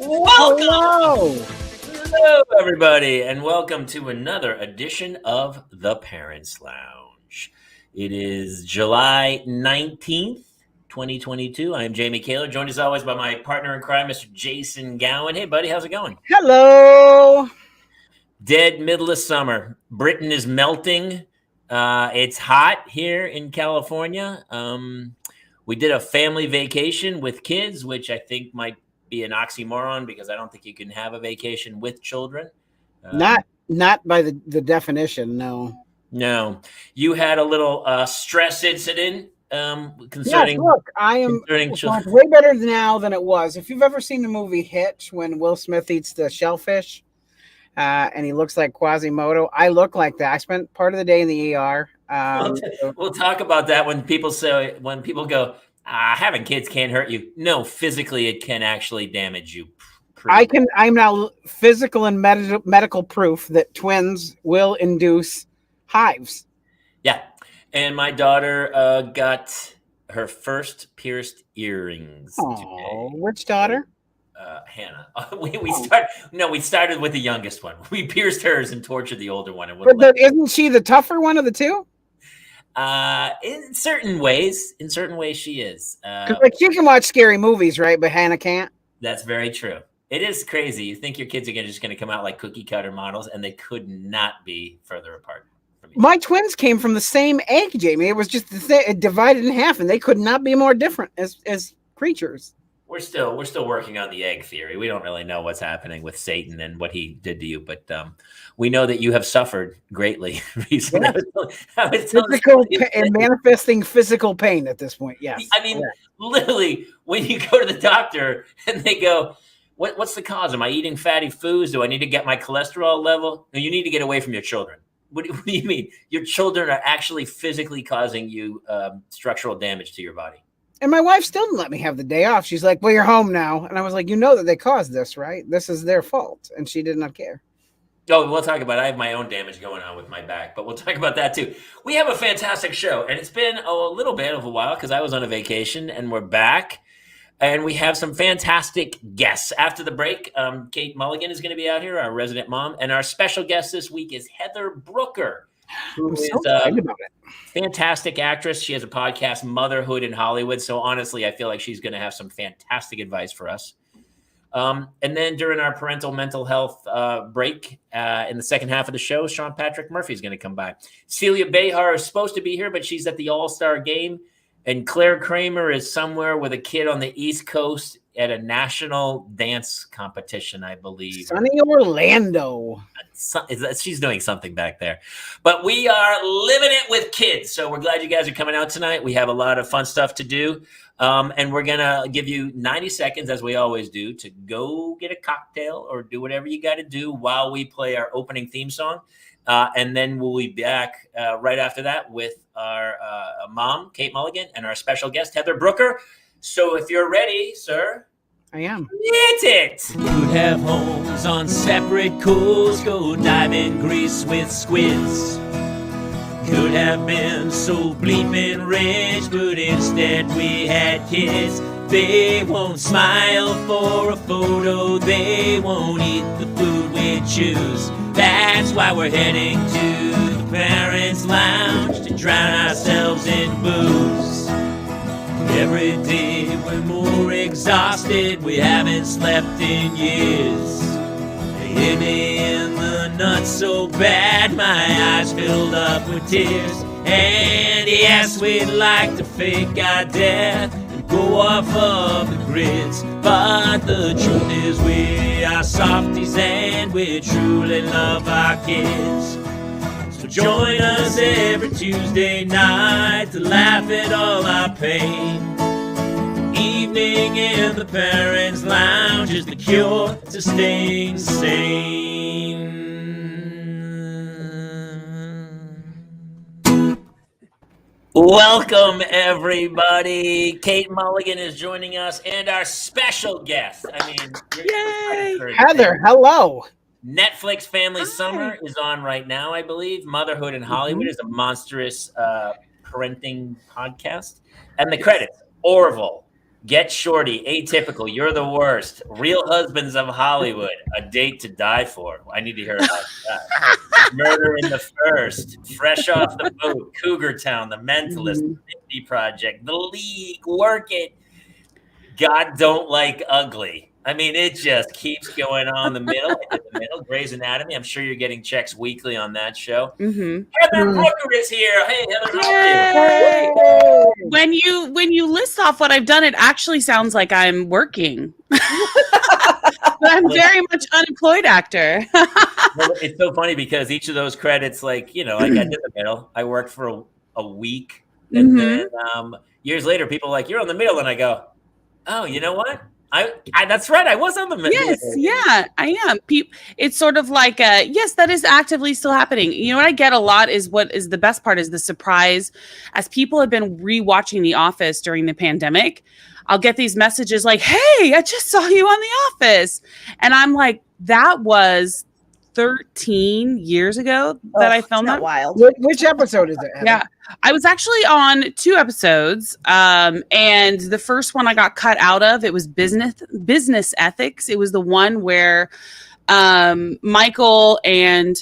Welcome! Hello, everybody, and welcome to another edition of The Parents Lounge. It is July 19th, 2022. I am Jamie Kaler, joined as always by my partner in crime, Mr. Jason Gowan. Hey, buddy, how's it going? Hello! Dead middle of summer. Britain is melting. It's hot here in California. We did a family vacation with kids, which I think might be an oxymoron because I don't think you can have a vacation with children. Not by the definition, no. No. You had a little stress incident concerning. Yes, look, I am way better now than it was. If you've ever seen the movie Hitch, when Will Smith eats the shellfish and he looks like Quasimodo, I look like that. I spent part of the day in the ER. We'll talk about that when people go, having kids can't hurt you. No, physically it can actually damage you. I'm now physical and medical proof that twins will induce hives. Yeah. And my daughter got her first pierced earrings today. Which daughter? Hannah. We started with the youngest one. We pierced hers and tortured the older one. Isn't she the tougher one of the two? In certain ways she is. She can watch scary movies, right? But Hannah can't. That's very true. It is crazy. You think your kids are just going to come out like cookie cutter models, and they could not be further apart from each other. My twins came from the same egg, Jamie. It was just divided in half, and they could not be more different as creatures. We're still working on the egg theory. We don't really know what's happening with Satan and what he did to you, but we know that you have suffered greatly recently. Yeah. Manifesting physical pain at this point. Yes. I mean, literally, when you go to the doctor and they go, "What's the cause? Am I eating fatty foods? Do I need to get my cholesterol level?" No, you need to get away from your children. What do you mean? Your children are actually physically causing you structural damage to your body. And my wife still didn't let me have the day off. She's like, "Well, you're home now." And I was like, "You know that they caused this, right? This is their fault." And she did not care. Oh, we'll talk about it. I have my own damage going on with my back, but we'll talk about that too. We have a fantastic show, and it's been a little bit of a while because I was on a vacation, and we're back. And we have some fantastic guests. After the break, Kate Mulligan is going to be out here, our resident mom. And our special guest this week is Heather Brooker, who is a fantastic actress. She has a podcast, Motherhood in Hollywood. So honestly, I feel like she's going to have some fantastic advice for us. And then during our parental mental health break in the second half of the show, Sean Patrick Murphy is going to come by. Celia Behar is supposed to be here, but she's at the All-Star game. And Claire Kramer is somewhere with a kid on the East Coast at a national dance competition, I believe. Sunny Orlando. She's doing something back there. But we are living it with kids. So we're glad you guys are coming out tonight. We have a lot of fun stuff to do. And we're going to give you 90 seconds, as we always do, to go get a cocktail or do whatever you got to do while we play our opening theme song. And then we'll be back right after that with our mom, Kate Mulligan, and our special guest, Heather Brooker. So if you're ready, sir. I am. Hit it! Could have homes on separate coasts, go dive in Greece with squids. Could have been so bleeping rich, but instead we had kids. They won't smile for a photo, they won't eat the food we choose. That's why we're heading to the Parents Lounge to drown ourselves in booze. Every day we're more exhausted, we haven't slept in years. They hit me in the nuts so bad, my eyes filled up with tears. And yes, we'd like to fake our death and go off of the grids, but the truth is we are softies and we truly love our kids. So join us every Tuesday night to laugh at all our pain. Evening Evening in the Parents' Lounge is the cure to staying sane. Welcome, everybody. Kate Mulligan is joining us, and our special guest. I mean, Yay! Heather, hello. Netflix Family Summer is on right now, I believe. Motherhood in Hollywood is a monstrous parenting podcast. And the credits: Orville, Get Shorty, Atypical, You're the Worst, Real Husbands of Hollywood, A Date to Die For. I need to hear about that. Murder in the First, Fresh Off the Boat, Cougar Town, The Mentalist, The 50 Project, The League, Work It, God Don't Like Ugly. I mean, it just keeps going on. The Middle, Grey's Anatomy. I'm sure you're getting checks weekly on that show. Heather Brooker is here. Hey, Heather, how are you? When you list off what I've done, it actually sounds like I'm working. But I'm very much unemployed actor. Well, it's so funny because each of those credits, like I did The Middle. I worked for a week. And then years later, people are like, you're on The Middle. And I go, oh, you know what? I that's right. I was on The Middle. Yes, yeah, I am. It's sort of like, yes, that is actively still happening. You know what I get a lot is what is the best part is the surprise. As people have been rewatching The Office during the pandemic, I'll get these messages like, hey, I just saw you on The Office. And I'm like, that was 13 years ago that I filmed that. Wild. Which episode is it, Heather? Yeah, I was actually on 2 episodes, and the first one I got cut out of. It was business ethics. It was the one where Michael and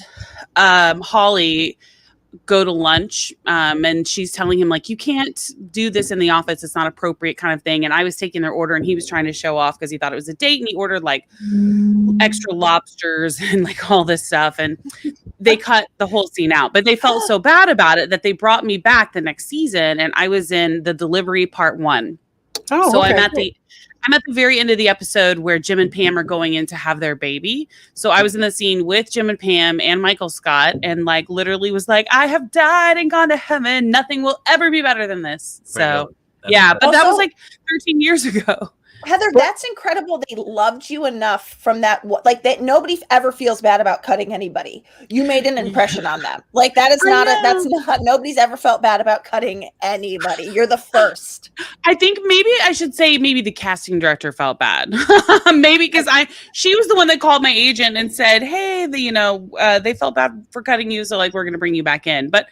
Holly go to lunch, and she's telling him like, you can't do this in the office, it's not appropriate, kind of thing. And I was taking their order, and he was trying to show off because he thought it was a date, and he ordered like extra lobsters and like all this stuff, and they cut the whole scene out. But they felt so bad about it that they brought me back the next season, and I was in the delivery part 1. So okay. I'm at the very end of the episode where Jim and Pam are going in to have their baby. So I was in the scene with Jim and Pam and Michael Scott, and like literally was like, I have died and gone to heaven. Nothing will ever be better than this. So yeah, but that was like 13 years ago. Heather, that's incredible. They loved you enough from that, like that. Nobody ever feels bad about cutting anybody. You made an impression on them. Like that is nobody's ever felt bad about cutting anybody. You're the first. I think maybe I should say maybe the casting director felt bad. Maybe because she was the one that called my agent and said, hey, they felt bad for cutting you. So like, we're going to bring you back in. But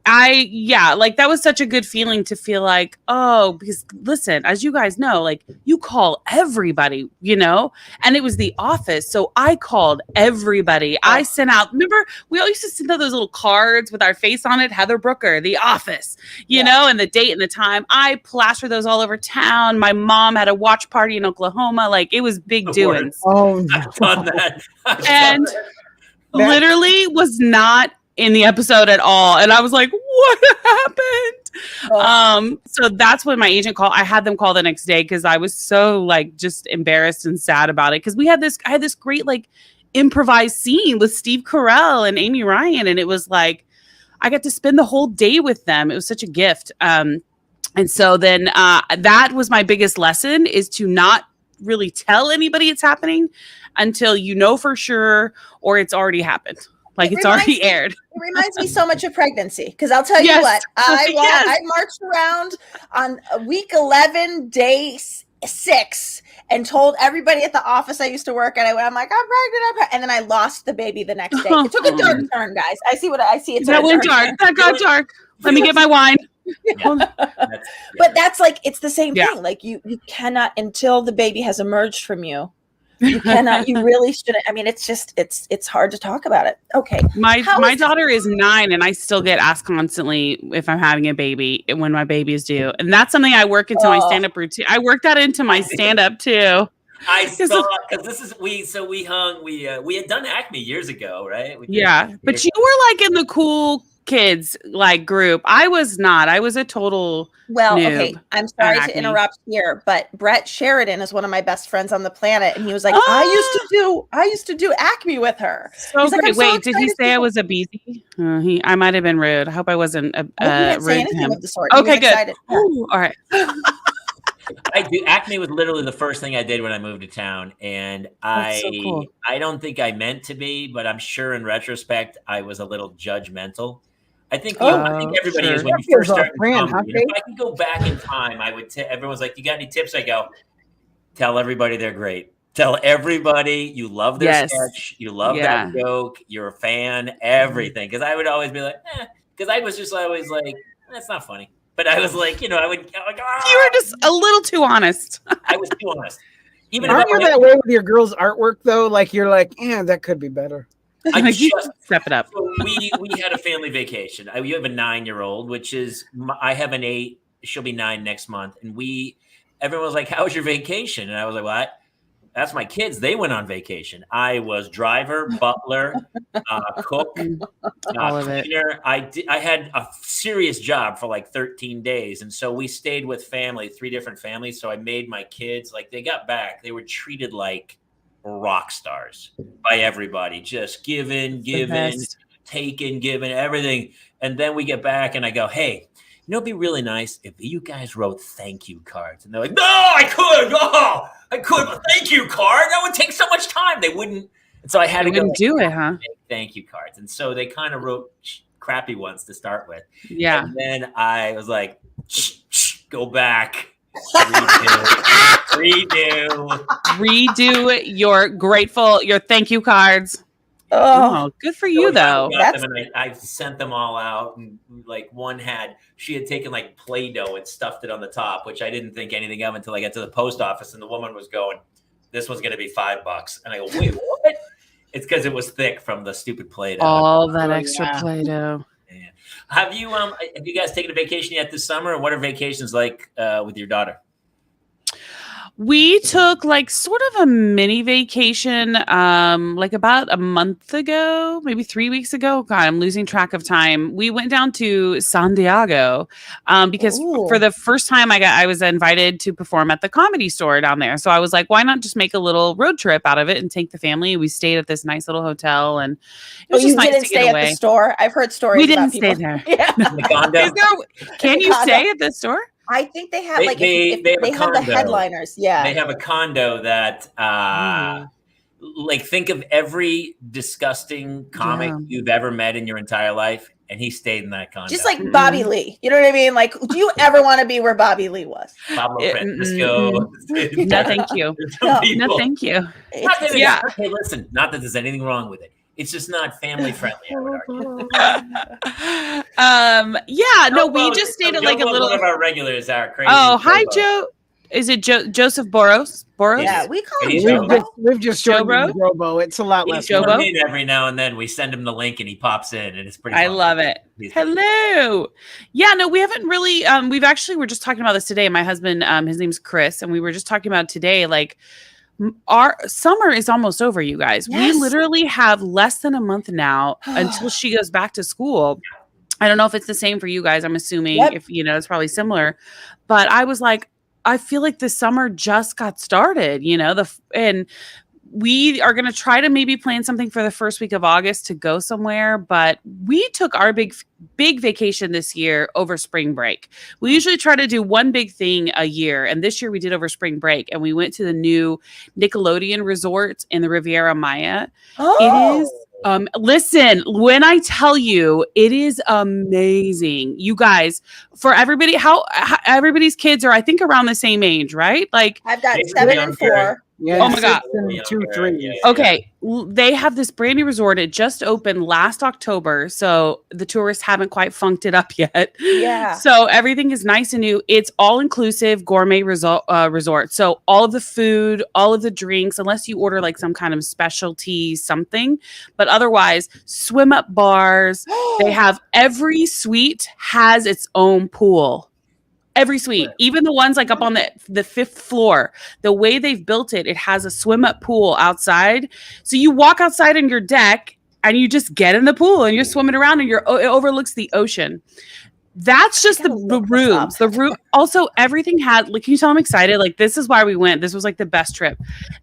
like that was such a good feeling to feel like, oh, because listen, as you guys know, like you call everybody, and it was The Office. So I called everybody. I sent out, remember, we all used to send out those little cards with our face on it, Heather Brooker, The Office, and the date and the time. I plastered those all over town. My mom had a watch party in Oklahoma. Like it was big doings. Oh, no. I've done that. And literally was not in the episode at all, and I was like, what happened? So that's when my agent called. I had them call the next day because I was so like just embarrassed and sad about it, because I had this great like improvised scene with Steve Carell and Amy Ryan, and it was like I got to spend the whole day with them. It was such a gift. And so then that was my biggest lesson, is to not really tell anybody it's happening until you know for sure or it's already happened. Like it's already aired. It reminds me so much of pregnancy, because I'll tell you what, I marched around on week 11, day 6, and told everybody at the office I used to work at. I'm like, I'm pregnant, and then I lost the baby the next day. It took a dark turn, guys. I see. That went dark. That got dark. Let me get my wine. But that's like, it's the same thing. Like you cannot, until the baby has emerged from you. You cannot, you really shouldn't. I mean, it's just, it's hard to talk about it. Okay. My daughter is 9, and I still get asked constantly if I'm having a baby when my baby is due. And that's something I work into my stand-up routine. I work that into my stand-up too. I saw, because this is, we had done Acme years ago, right? But you were like in the cool kids like group. I was not. I was a total noob. Okay, I'm sorry to interrupt here, but Brett Sheridan is one of my best friends on the planet, and he was like, I used to do Acme with her. So great. Wait, did he say I was a beezy? I might have been rude. I hope I wasn't rude to him. Of the sort. Okay, good. Ooh, all right. I Acme was literally the first thing I did when I moved to town, and That's so cool. I don't think I meant to be, but I'm sure in retrospect I was a little judgmental. I think everybody is when you first start in comedy. If I could go back in time, I would. Everyone's like, "You got any tips?" I go, "Tell everybody they're great. Tell everybody you love their sketch, you love that joke, you're a fan, everything." Because I would always be like, because I was just always like, that's not funny. But I was like, I would like, you were just a little too honest. I was too honest. Even aren't you that way with your girls' artwork though? Like you're like, yeah, that could be better. I just step it up. So we had a family vacation. You have a 9-year-old, which is I have an 8. She'll be 9 next month, and everyone was like, "How was your vacation?" And I was like, "What? That's my kids. They went on vacation. I was driver, butler, cook, cleaner. I had a serious job for like 13 days. And so we stayed with 3 different families. So I made my kids, like they got back, they were treated like rock stars by everybody, just giving, taking, giving, everything. And then we get back and I go, "Hey, it'd be really nice if you guys wrote thank you cards." And they're like, "No, I could. Oh, I could. A thank you card. That would take so much time." They wouldn't. And so I had to go do it, huh? Thank you cards. And so they kind of wrote crappy ones to start with. Yeah. And then I was like, go back. Redo your thank you cards. Oh, good for you though. I sent them all out, and like she had taken like Play-Doh and stuffed it on the top, which I didn't think anything of until I got to the post office, and the woman was going, "This was going to be $5." And I go, "Wait, what?" It's because it was thick from the stupid Play-Doh. All that extra Play-Doh. Yeah. Have you guys taken a vacation yet this summer? And what are vacations like with your daughter? We took like sort of a mini vacation, like about a month ago, maybe 3 weeks ago. God, I'm losing track of time. We went down to San Diego because for the first time I was invited to perform at the Comedy Store down there. So I was like, why not just make a little road trip out of it and take the family? We stayed at this nice little hotel, and it was just nice to get away. You didn't stay at the store? I've heard stories. We didn't stay there. Yeah. Can you stay at the store? I think they have they have the headliners. Yeah, they have a condo that like think of every disgusting comic you've ever met in your entire life, and he stayed in that condo. Just like Bobby Lee, you know what I mean? Like, do you ever want to be where Bobby Lee was? Pablo Francisco. No, thank you. No, thank you. Hey, listen, not that there's anything wrong with it. It's just not family friendly, I would argue. We just stayed at like a little. One of our regulars are crazy. Oh, hi, Joe. Is it Joseph Boros? Yeah, we call him. We've just joined Robo. It's a lot less. Jobo. Every now and then we send him the link and he pops in, and it's pretty. I love it. Hello. Yeah, no, we haven't really. We're just talking about this today. My husband, his name's Chris, and we were just talking about today, like. Our summer is almost over, you guys. Yes. We literally have less than a month now until she goes back to school. I don't know if it's the same for you guys. I'm assuming if it's probably similar. But I was like, I feel like the summer just got started, and we are going to try to maybe plan something for the first week of August to go somewhere. But we took our big vacation this year over spring break. We usually try to do one big thing a year. And this year we did over spring break, and we went to the new Nickelodeon resort in the Riviera Maya. It is listen, when I tell you, it is amazing. You guys, for everybody, how everybody's kids are, I think, around the same age, right? Like I've got 7 and 4. Yeah, oh my God. 2, 3. Okay. They have this brand new resort. It just opened last October. So the tourists haven't quite funked it up yet. Yeah. So everything is nice and new. It's all inclusive gourmet resort. So all of the food, all of the drinks, unless you order like some kind of specialty something, but otherwise swim up bars. They have every suite has its own pool. Every suite, even the ones like up on the 5th floor, the way they've built it, it has a swim up pool outside. So you walk outside on your deck and you just get in the pool and you're swimming around, and it overlooks the ocean. That's just the rooms. The room. Also, everything had, like, can you tell I'm excited? Like, this is why we went. This was like the best trip.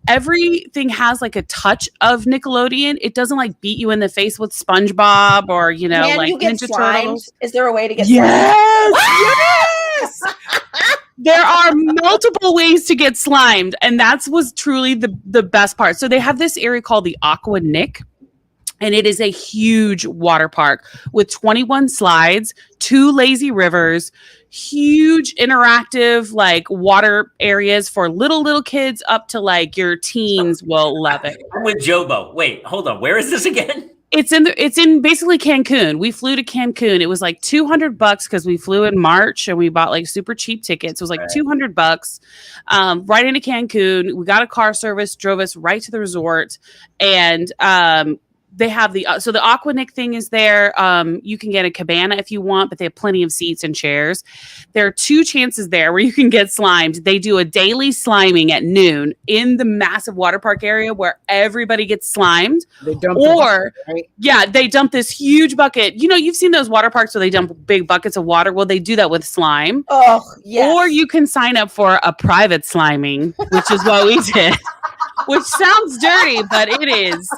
Everything has like a touch of Nickelodeon. It doesn't like beat you in the face with SpongeBob or, like you get Ninja slimed? Turtles. Is there a way to get yes! Yes! There are multiple ways to get slimed, and that was truly the best part. So they have this area called the Aqua Nick, and it is a huge water park with 21 slides, 2 lazy rivers, huge interactive like water areas for little kids up to like your teens will love it. I'm with Jobo. Wait, hold on. Where is this again? It's in basically Cancun. We flew to Cancun. It was like $200 because we flew in March and we bought like super cheap tickets. It was like $200 right into Cancun. We got a car service, drove us right to the resort, and they have the Aquanic thing is there. You can get a cabana if you want, but they have plenty of seats and chairs. There are 2 chances there where you can get slimed. They do a daily sliming at noon in the massive water park area where everybody gets slimed. They dump they dump this huge bucket. You know, you've seen those water parks where they dump big buckets of water. Well, they do that with slime. Oh, yeah. Or you can sign up for a private sliming, which is what we did. Which sounds dirty, but it is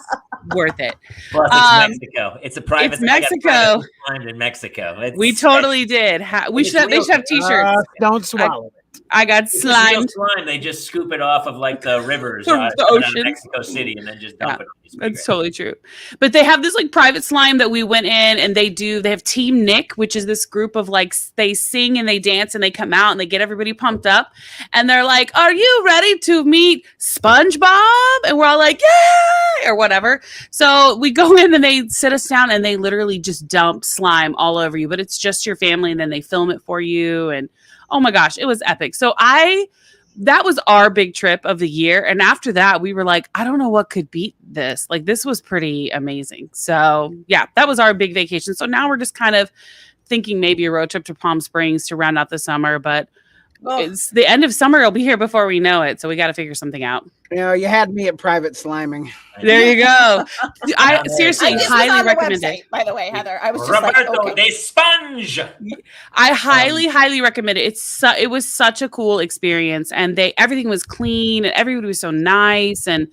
worth it. Plus, it's Mexico. It's a private. It's Mexico. In Mexico. We totally did. They should have T-shirts. Don't swallow it. I got slimed. Slime. They just scoop it off of like the rivers, the ocean, Mexico City, and then just dump it. That's totally true. But they have this like private slime that we went in, and they have Team Nick, which is this group of like they sing and they dance and they come out and they get everybody pumped up, and they're like, "Are you ready to meet SpongeBob?" And we're all like, "Yeah!" or whatever. So we go in and they sit us down and they literally just dump slime all over you, but it's just your family, and then they film it for you and. Oh my gosh, it was epic. So that was our big trip of the year. And after that, we were like, I don't know what could beat this. Like, this was pretty amazing. So yeah, that was our big vacation. So now we're just kind of thinking maybe a road trip to Palm Springs to round out the summer, but it's the end of summer. It'll be here before we know it. So we got to figure something out. You know, you had me at private sliming. There you go. I seriously highly recommend it. By the way, Heather, I was just Roberto like, okay. de Sponge. I highly recommend it. It was such a cool experience, and everything was clean, and everybody was so nice, and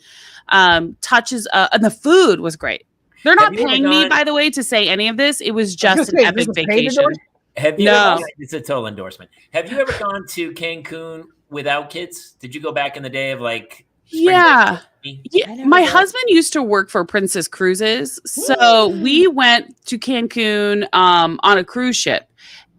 and the food was great. They're not paying me, by the way, to say any of this. It was just an epic vacation. Have you ever, it's a total endorsement. Have you ever gone to Cancun without kids? Did you go back in the day of like? Yeah. My husband used to work for Princess Cruises. So we went to Cancun on a cruise ship,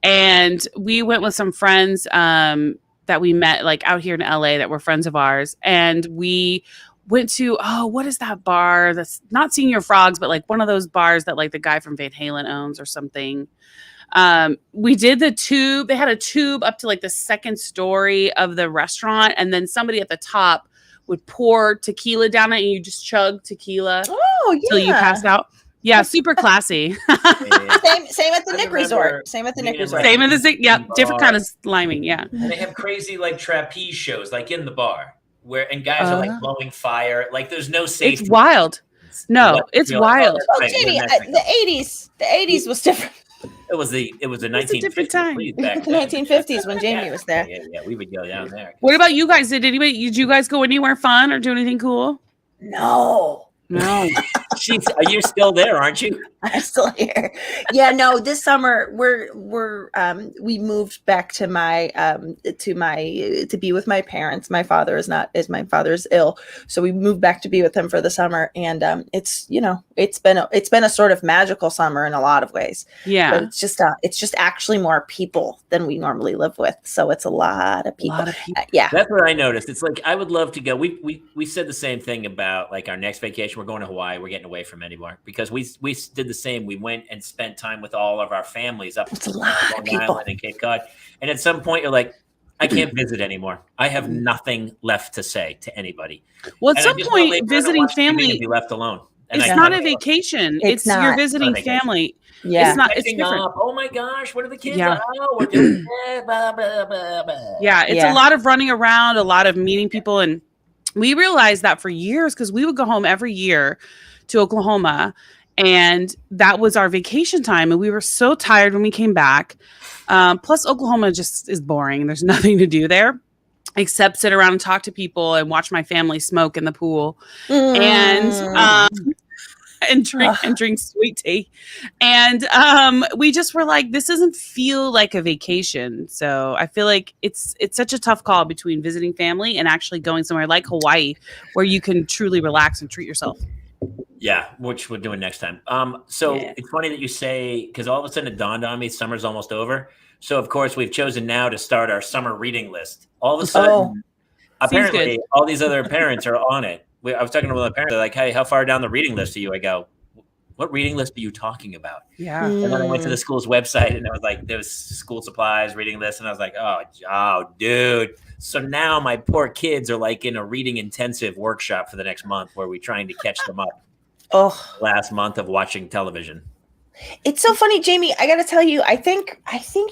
and we went with some friends that we met like out here in LA that were friends of ours. And we went to, what is that bar? That's not Senior Frogs, but like one of those bars that like the guy from Van Halen owns or something. We did the tube. They had a tube up to like the second story of the restaurant, and then somebody at the top would pour tequila down it, and you just chug tequila until you pass out. Yeah, super classy. Same at the Nick Resort. Same at the Nick Resort. Same at the different kind of sliming. Yeah, and they have crazy like trapeze shows like in the bar and guys are like blowing fire. Like there's no safety. It's wild. No, it's wild. Well, Jamie, the 80s was different. It was the 1950s time. The 1950s when Jamie was there. Yeah, we would go down there. What about you guys? Did you guys go anywhere fun or do anything cool? No. Jeez, are you still there? Aren't you? I'm still here. Yeah, no. This summer we moved back to to be with my parents. My father is ill, so we moved back to be with him for the summer. And it's been a sort of magical summer in a lot of ways. Yeah, but it's just actually more people than we normally live with. So it's a lot of people. Yeah, that's what I noticed. It's like I would love to go. We said the same thing about like our next vacation. We're going to Hawaii. We're getting away from anywhere because we did the same. We went and spent time with all of our families up in Long Island and Cape Cod. And at some point, you're like, I can't visit anymore. I have nothing left to say to anybody. Well, at some point, visiting family be left alone. And it's not a vacation. It's you're visiting family. Yeah, it's not. It's different. Oh my gosh, what are the kids? Yeah. Oh, we're doing blah, blah, blah, blah. Yeah, it's a lot of running around, a lot of meeting people, and we realized that for years because we would go home every year to Oklahoma, and that was our vacation time, and we were so tired when we came back. Plus, Oklahoma just is boring. There's nothing to do there except sit around and talk to people and watch my family smoke in the pool. And and drink sweet tea. And we just were like, this doesn't feel like a vacation. So I feel like it's such a tough call between visiting family and actually going somewhere like Hawaii where you can truly relax and treat yourself. Yeah, which we're doing next time. It's funny that you say, because all of a sudden it dawned on me, summer's almost over. So of course we've chosen now to start our summer reading list. All of a sudden, apparently all these other parents are on it. I was talking to one of the parents. They're like, "Hey, how far down the reading list are you?" I go, "What reading list are you talking about?" Yeah. And then I went to the school's website and I was like, there was school supplies, reading list. And I was like, oh, dude. So now my poor kids are like in a reading intensive workshop for the next month where we're trying to catch them up. Last month of watching television. It's so funny, Jamie. I got to tell you, I think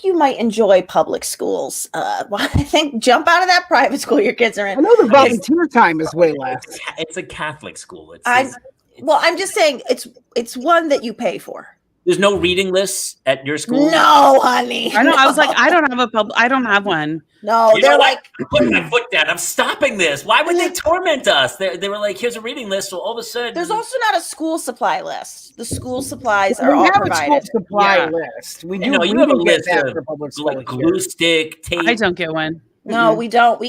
you might enjoy public schools. I think jump out of that private school your kids are in. I know the volunteer time is way less. It's a Catholic school. I'm just saying it's one that you pay for. There's no reading lists at your school? No, honey. I know. I was like, I don't have one. No, they're like, I'm putting my foot down. I'm stopping this. Why would they torment us? They were like, here's a reading list. So all of a sudden, there's also not a school supply list. The school supplies are all provided. We have a school supply list. We do. You have a list of like glue stick, tape. I don't get one. No, we don't.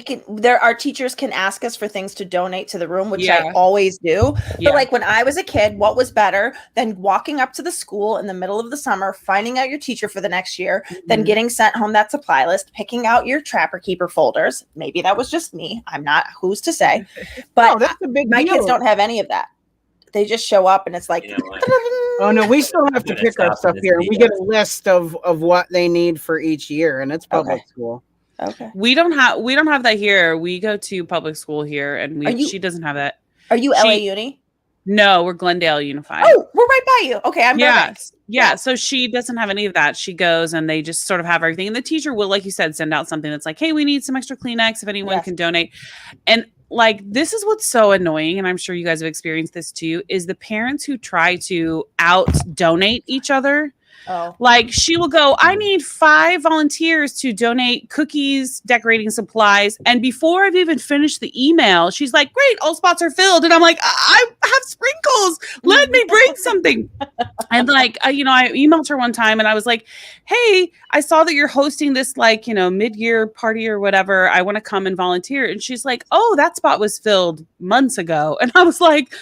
Our teachers can ask us for things to donate to the room, which I always do. But like when I was a kid, what was better than walking up to the school in the middle of the summer, finding out your teacher for the next year, then getting sent home that supply list, picking out your Trapper Keeper folders. Maybe that was just me. I'm not, who's to say? But that's a big my deal. kids don't have any of that. They just show up and it's like, oh no, we still have to pick our stuff here. We get a list of what they need for each year, and it's public school. Okay. We don't have that here. We go to public school here, and she doesn't have that. Are you LA Uni? No, we're Glendale Unified. Oh, we're right by you. Okay, I'm Burbank. Yeah. So she doesn't have any of that. She goes and they just sort of have everything. And the teacher will, like you said, send out something that's like, hey, we need some extra Kleenex if anyone can donate. And like, this is what's so annoying, and I'm sure you guys have experienced this too, is the parents who try to out donate each other. Oh. Like she will go, I need 5 volunteers to donate cookies, decorating supplies. And before I've even finished the email, she's like, great, all spots are filled. And I'm like, I have sprinkles. Let me bring something. And like, I emailed her one time and I was like, hey, I saw that you're hosting this mid-year party or whatever. I want to come and volunteer. And she's like, oh, that spot was filled months ago. And I was like,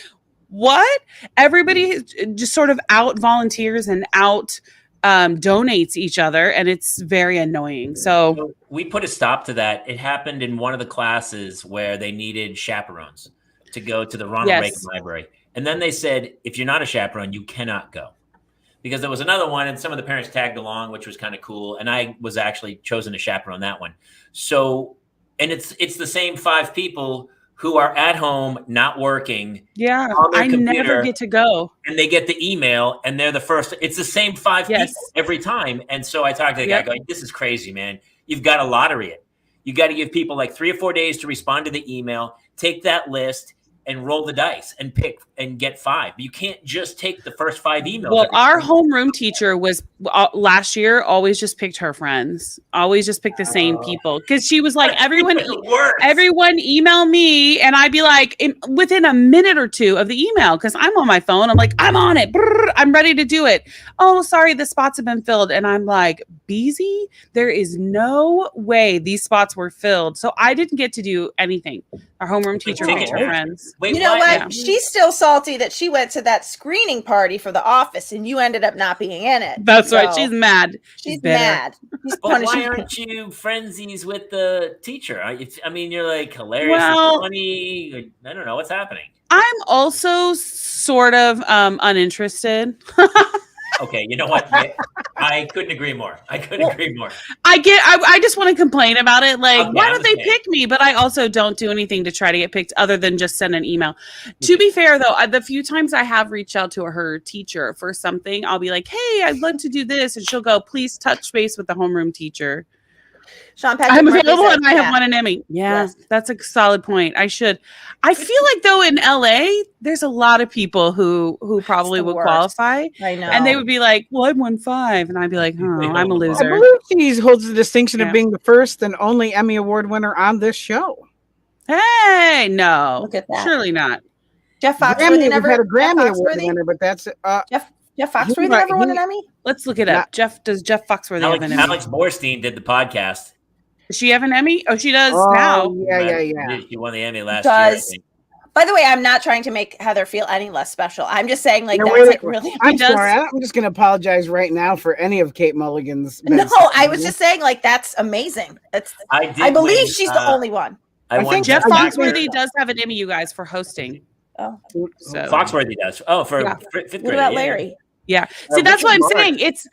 what? Everybody just sort of out volunteers and out donates each other, and it's very annoying. So we put a stop to that. It happened in one of the classes where they needed chaperones to go to the Ronald Reagan Library. And then they said, if you're not a chaperone, you cannot go. Because there was another one, and some of the parents tagged along, which was kind of cool. And I was actually chosen to chaperone that one. So, and it's the same 5 people who are at home, not working. Yeah, I never get to go. And they get the email, and they're the first. It's the same 5 people every time. And so I talked to the guy going, this is crazy, man. You've got to lottery it. You got to give people like 3 or 4 days to respond to the email, take that list, and roll the dice and pick and get 5. You can't just take the first 5 emails. Well, our homeroom teacher was last year always just picked her friends, always just picked the same people. Cause she was like, everyone email me. And I'd be like, within a minute or 2 of the email, cause I'm on my phone. I'm like, I'm on it. Brrr, I'm ready to do it. Oh, sorry. The spots have been filled. And I'm like, Beezy, there is no way these spots were filled. So I didn't get to do anything. Our homeroom teacher picked her friends. Wait, you know what? Yeah. She's still salty that she went to that screening party for The Office and you ended up not being in it. That's right. She's mad. She's mad. But why aren't you friendsies with the teacher? I mean, you're like hilarious, funny. I don't know what's happening. I'm also sort of uninterested. Okay, you know what? I couldn't agree more. I just want to complain about it. Like, why don't they pick me? But I also don't do anything to try to get picked other than just send an email. To be fair, though, the few times I have reached out to her teacher for something, I'll be like, hey, I'd love to do this. And she'll go, please touch base with the homeroom teacher. Sean Patrick I'm available and I have won an Emmy. Yeah, that's a solid point. I feel like though in LA, there's a lot of people who probably would qualify. I know. And they would be like, well, I've won 5. And I'd be like, oh, I'm a loser. I believe she holds the distinction of being the first and only Emmy Award winner on this show. Hey, no. Look at that. Surely not. Jeff Foxworthy Grammy, never had a Grammy Jeff Award Foxworthy? winner, but that's Jeff Foxworthy never won an Emmy? Let's look it up. Does Jeff Foxworthy have an Emmy? Alex Borstein did the podcast. Does she have an Emmy? Oh, she does Oh, now. yeah. She won the Emmy last year, I think. By the way, I'm not trying to make Heather feel any less special. I'm just saying, like, No, that's like really. I'm sorry. I'm just going to apologize right now for any of Kate Mulligan's. No, I was just saying, like, that's amazing. I believe she's the only one. I think Jeff Foxworthy does have an Emmy, you guys, for hosting. Oh, so Foxworthy does. Oh, for fifth grade. What about Larry? Yeah. See, that's what I'm saying. It's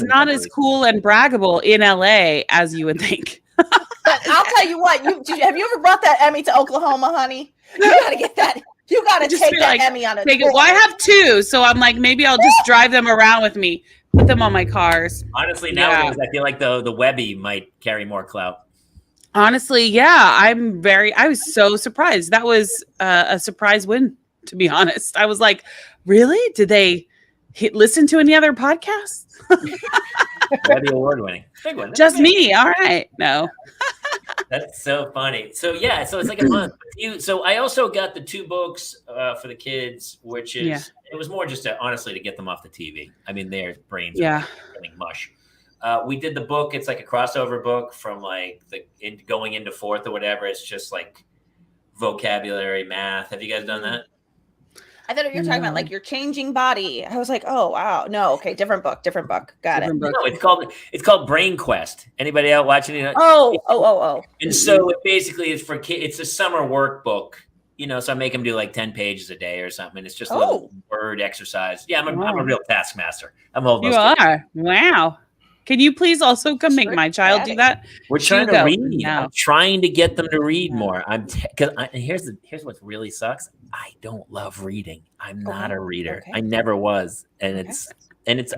not as cool and braggable in LA as you would think. But I'll tell you what. Have you ever brought that Emmy to Oklahoma, honey? You gotta get that. You gotta take that Emmy on a tour. Well, I have two, so I'm like, maybe I'll just drive them around with me, put them on my cars. Honestly, nowadays I feel like the Webby might carry more clout. Honestly, yeah, I was so surprised. That was a surprise win, to be honest. I was like, really? Did they listen to any other podcasts? Webby award winning. Big one. Just me. All right. No. That's so funny. So yeah, so it's like a month. So I also got the 2 books for the kids, which is it was more just honestly to get them off the TV. I mean, their brains are getting mush. We did the book. It's like a crossover book from like going into 4th or whatever. It's just like vocabulary, math. Have you guys done that? I thought you were talking about like your changing body. I was like, oh wow, no, okay, different book. Got it. No, it's called Brain Quest. Anybody out watching it? Oh. And so it basically is for kids. It's a summer workbook. So I make them do like 10 pages a day or something. It's just a little word exercise. Yeah, I'm a real taskmaster. I'm old. You are. Wow. Can you please also come make my child do that? We're trying to read. I'm trying to get them to read more. Here's what really sucks. I don't love reading. I'm not a reader. Okay. I never was, and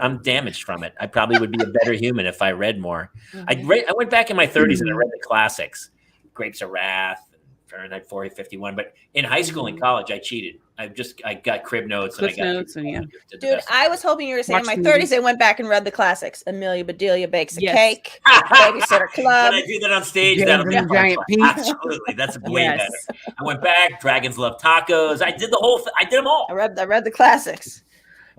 I'm damaged from it. I probably would be a better human if I read more. Mm-hmm. I went back in my 30s and I read the classics, Grapes of Wrath, and Fahrenheit 451. But in high school and college, I cheated. I got crib notes and Dude, I was hoping you were saying in my 30s I went back and read the classics. Amelia Bedelia Bakes a Cake, Babysitter Club. When I do that on stage, that'll be absolutely. That's way better. I went back. Dragons Love Tacos. I did the whole. I did them all. I read the classics.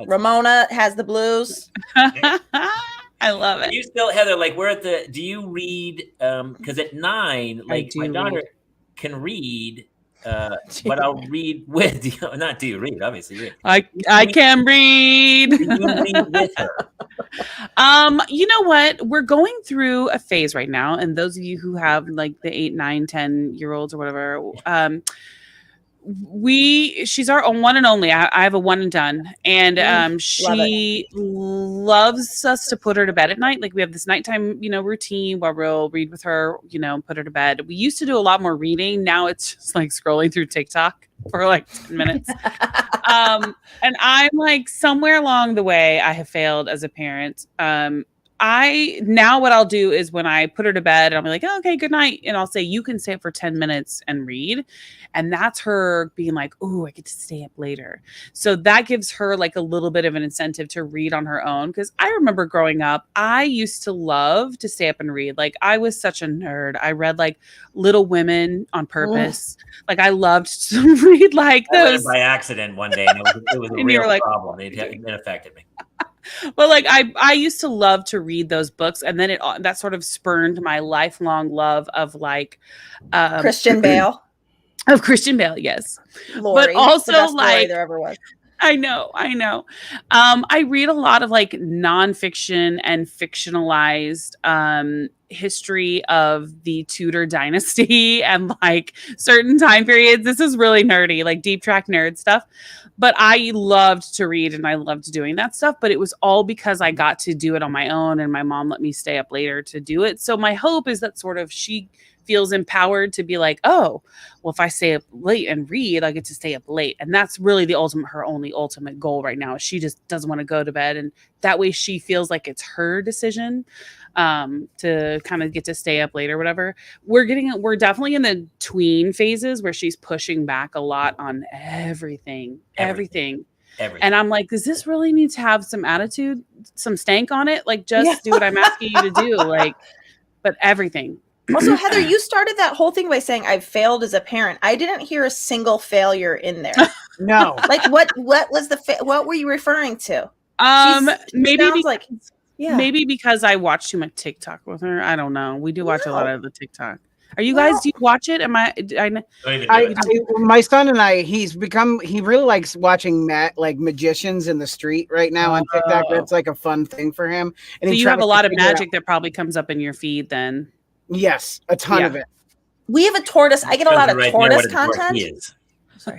Ramona Has the Blues. I love it. You still, Heather? Like we're at the. Do you read? Because at 9, like my daughter can read. But I'll read with you. Not do you read? Obviously, read. I can read. Do you read with her? You know what? We're going through a phase right now, and those of you who have like the 8, 9, 10-year-olds or whatever, she's our one and only. I have a one and done, and she loves us to put her to bed at night. Like we have this nighttime, routine where we'll read with her, put her to bed. We used to do a lot more reading. Now it's just like scrolling through TikTok for like 10 minutes. And I'm like somewhere along the way I have failed as a parent. Now what I'll do is when I put her to bed, I'll be like, oh, okay, good night. And I'll say, you can stay up for 10 minutes and read. And that's her being like, oh, I get to stay up later. So that gives her like a little bit of an incentive to read on her own. Because I remember growing up, I used to love to stay up and read. Like I was such a nerd. I read like Little Women on purpose. Like I loved to read like those. I read it by accident one day. And it was a real problem. It affected me. But like I used to love to read those books, and then that sort of spurned my lifelong love of like Christian Bale. Of Christian Bale, yes. Lori, but also the best like there ever was. I know. I read a lot of like nonfiction and fictionalized history of the Tudor dynasty and like certain time periods. This is really nerdy, like deep track nerd stuff. But I loved to read and I loved doing that stuff. But it was all because I got to do it on my own and my mom let me stay up later to do it. So my hope is that sort of she feels empowered to be like, oh, well, if I stay up late and read, I get to stay up late. And that's really her only ultimate goal right now. She just doesn't want to go to bed. And that way she feels like it's her decision to kind of get to stay up late or whatever. We're definitely in the tween phases where she's pushing back a lot on everything. And I'm like, does this really need to have some attitude, some stank on it? Like, just do what I'm asking you to do. Like, but everything. Also, Heather, you started that whole thing by saying I've failed as a parent. I didn't hear a single failure in there. No. Like what was what were you referring to? Maybe because I watch too much TikTok with her. I don't know. We do watch a lot of the TikTok. Are you guys? Do you watch it? My son and I. He really likes watching magicians in the street right now on TikTok. That's like a fun thing for him. And so you have a lot of magic that probably comes up in your feed then. Yes, a ton of it. We have a tortoise. I get a lot of tortoise content. Sorry.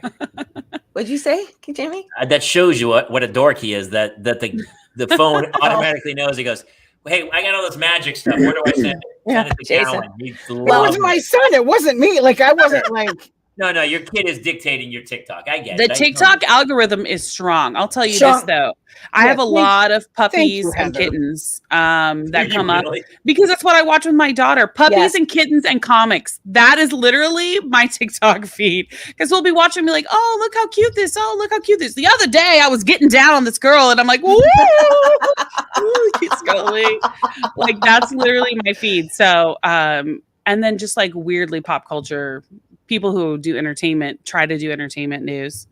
What'd you say, Jamie? That shows you what a dork he is. That the phone automatically knows. He goes, "Hey, I got all this magic stuff. Where do I send it?" Yeah, Jason. Well, it was my son. It wasn't me. Like I wasn't like. No, your kid is dictating your TikTok. I get it. The TikTok algorithm is strong. I'll tell you this though. I have a lot of puppies and kittens that come up because that's what I watch with my daughter. Puppies and kittens and comics. That is literally my TikTok feed. Because we'll be watching and be like, oh, look how cute this. Oh, look how cute this. The other day I was getting down on this girl and I'm like, woo! It's going. Like that's literally my feed. So and then just like weirdly pop culture, people who do entertainment, try to do entertainment news.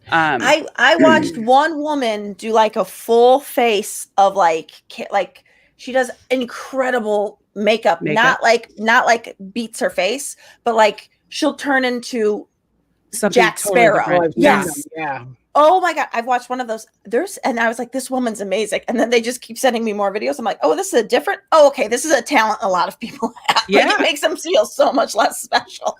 I watched one woman do like a full face of like she does incredible makeup. Not like beats her face, but like she'll turn into something Jack Sparrow. Totally yes. Yeah. Oh my God. I've watched one of those. And I was like, this woman's amazing. And then they just keep sending me more videos. I'm like, oh, this is a different. Oh, okay. This is a talent a lot of people have. Yeah. Like, it makes them feel so much less special.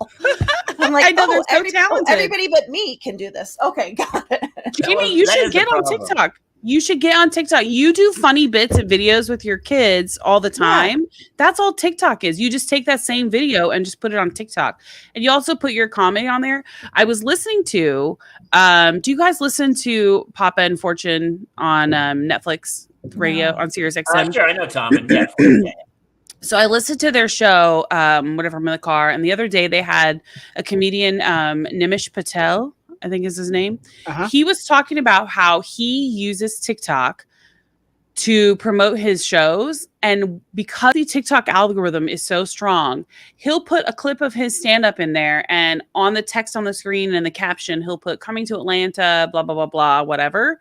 I'm like, I know they're so talented. Everybody but me can do this. Okay. Got it. Jamie, you should get on TikTok. You should get on TikTok. You do funny bits and videos with your kids all the time. Yeah. That's all TikTok is. You just take that same video and just put it on TikTok. And you also put your comedy on there. I was listening to, do you guys listen to Papa and Fortune on Netflix radio on Sirius XM? Sure, I know Tom. So I listened to their show, whatever, I'm in the car. And the other day they had a comedian, Nimish Patel, I think is his name. He was talking about how he uses TikTok to promote his shows. And because the TikTok algorithm is so strong, he'll put a clip of his stand-up in there. And on the text on the screen and the caption, he'll put coming to Atlanta, blah, blah, blah, blah, whatever.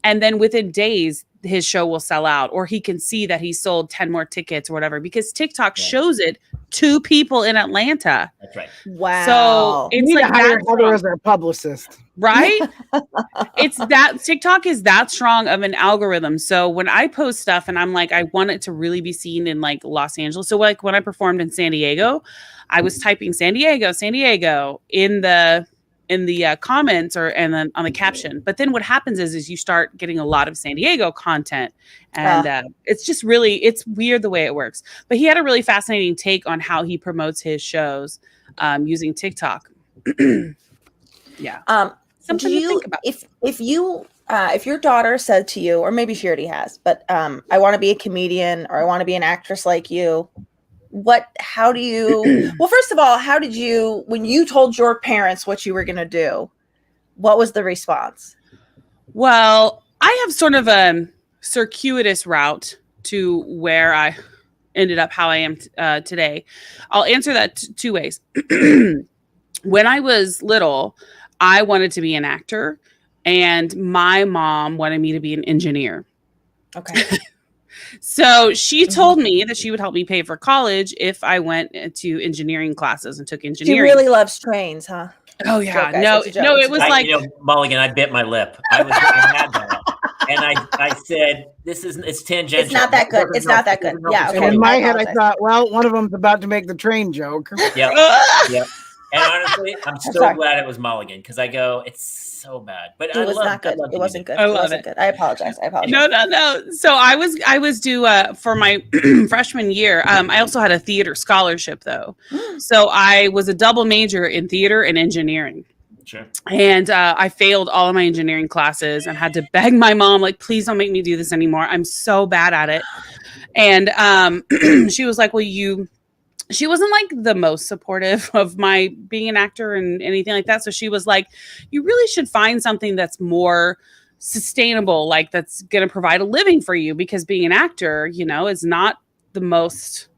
And then within days, his show will sell out, or he can see that he sold 10 more tickets or whatever, because TikTok shows it to people in Atlanta. That's right. Wow. So it's like hire Heather as our publicist, right? It's that TikTok is that strong of an algorithm. So when I post stuff and I'm like, I want it to really be seen in like Los Angeles. So like when I performed in San Diego, I was typing San Diego in the comments and then on the caption. But then what happens is you start getting a lot of San Diego content, and it's just it's weird the way it works. But he had a really fascinating take on how he promotes his shows using TikTok. Yeah. Something to think about. If your daughter said to you, or maybe she already has, but I want to be a comedian or I want to be an actress like you, how do you, well, first of all, when you told your parents what you were going to do, what was the response? Well, I have sort of a circuitous route to where I ended up how I am today. I'll answer that two ways. When I was little, I wanted to be an actor, and my mom wanted me to be an engineer. Okay. So she told me that she would help me pay for college if I went to engineering classes and took engineering. She really loves trains, huh? Oh yeah, no, it was like Mulligan. I bit my lip. I had that, and I said, it's tangential. It's not that good. It's not that good. Yeah. Okay. And in my head, I thought, well, one of them's about to make the train joke. Yep. Yep. And honestly, I'm so glad it was Mulligan, because I go, it's so bad, but it was not good. It wasn't good. It wasn't good. I apologize. No. So I was due for my freshman year. I also had a theater scholarship though, so I was a double major in theater and engineering. Sure. And I failed all of my engineering classes and had to beg my mom, like, please don't make me do this anymore. I'm so bad at it. And she was like, well, she wasn't like the most supportive of my being an actor and anything like that. So she was like, you really should find something that's more sustainable, like that's going to provide a living for you, because being an actor, is not the most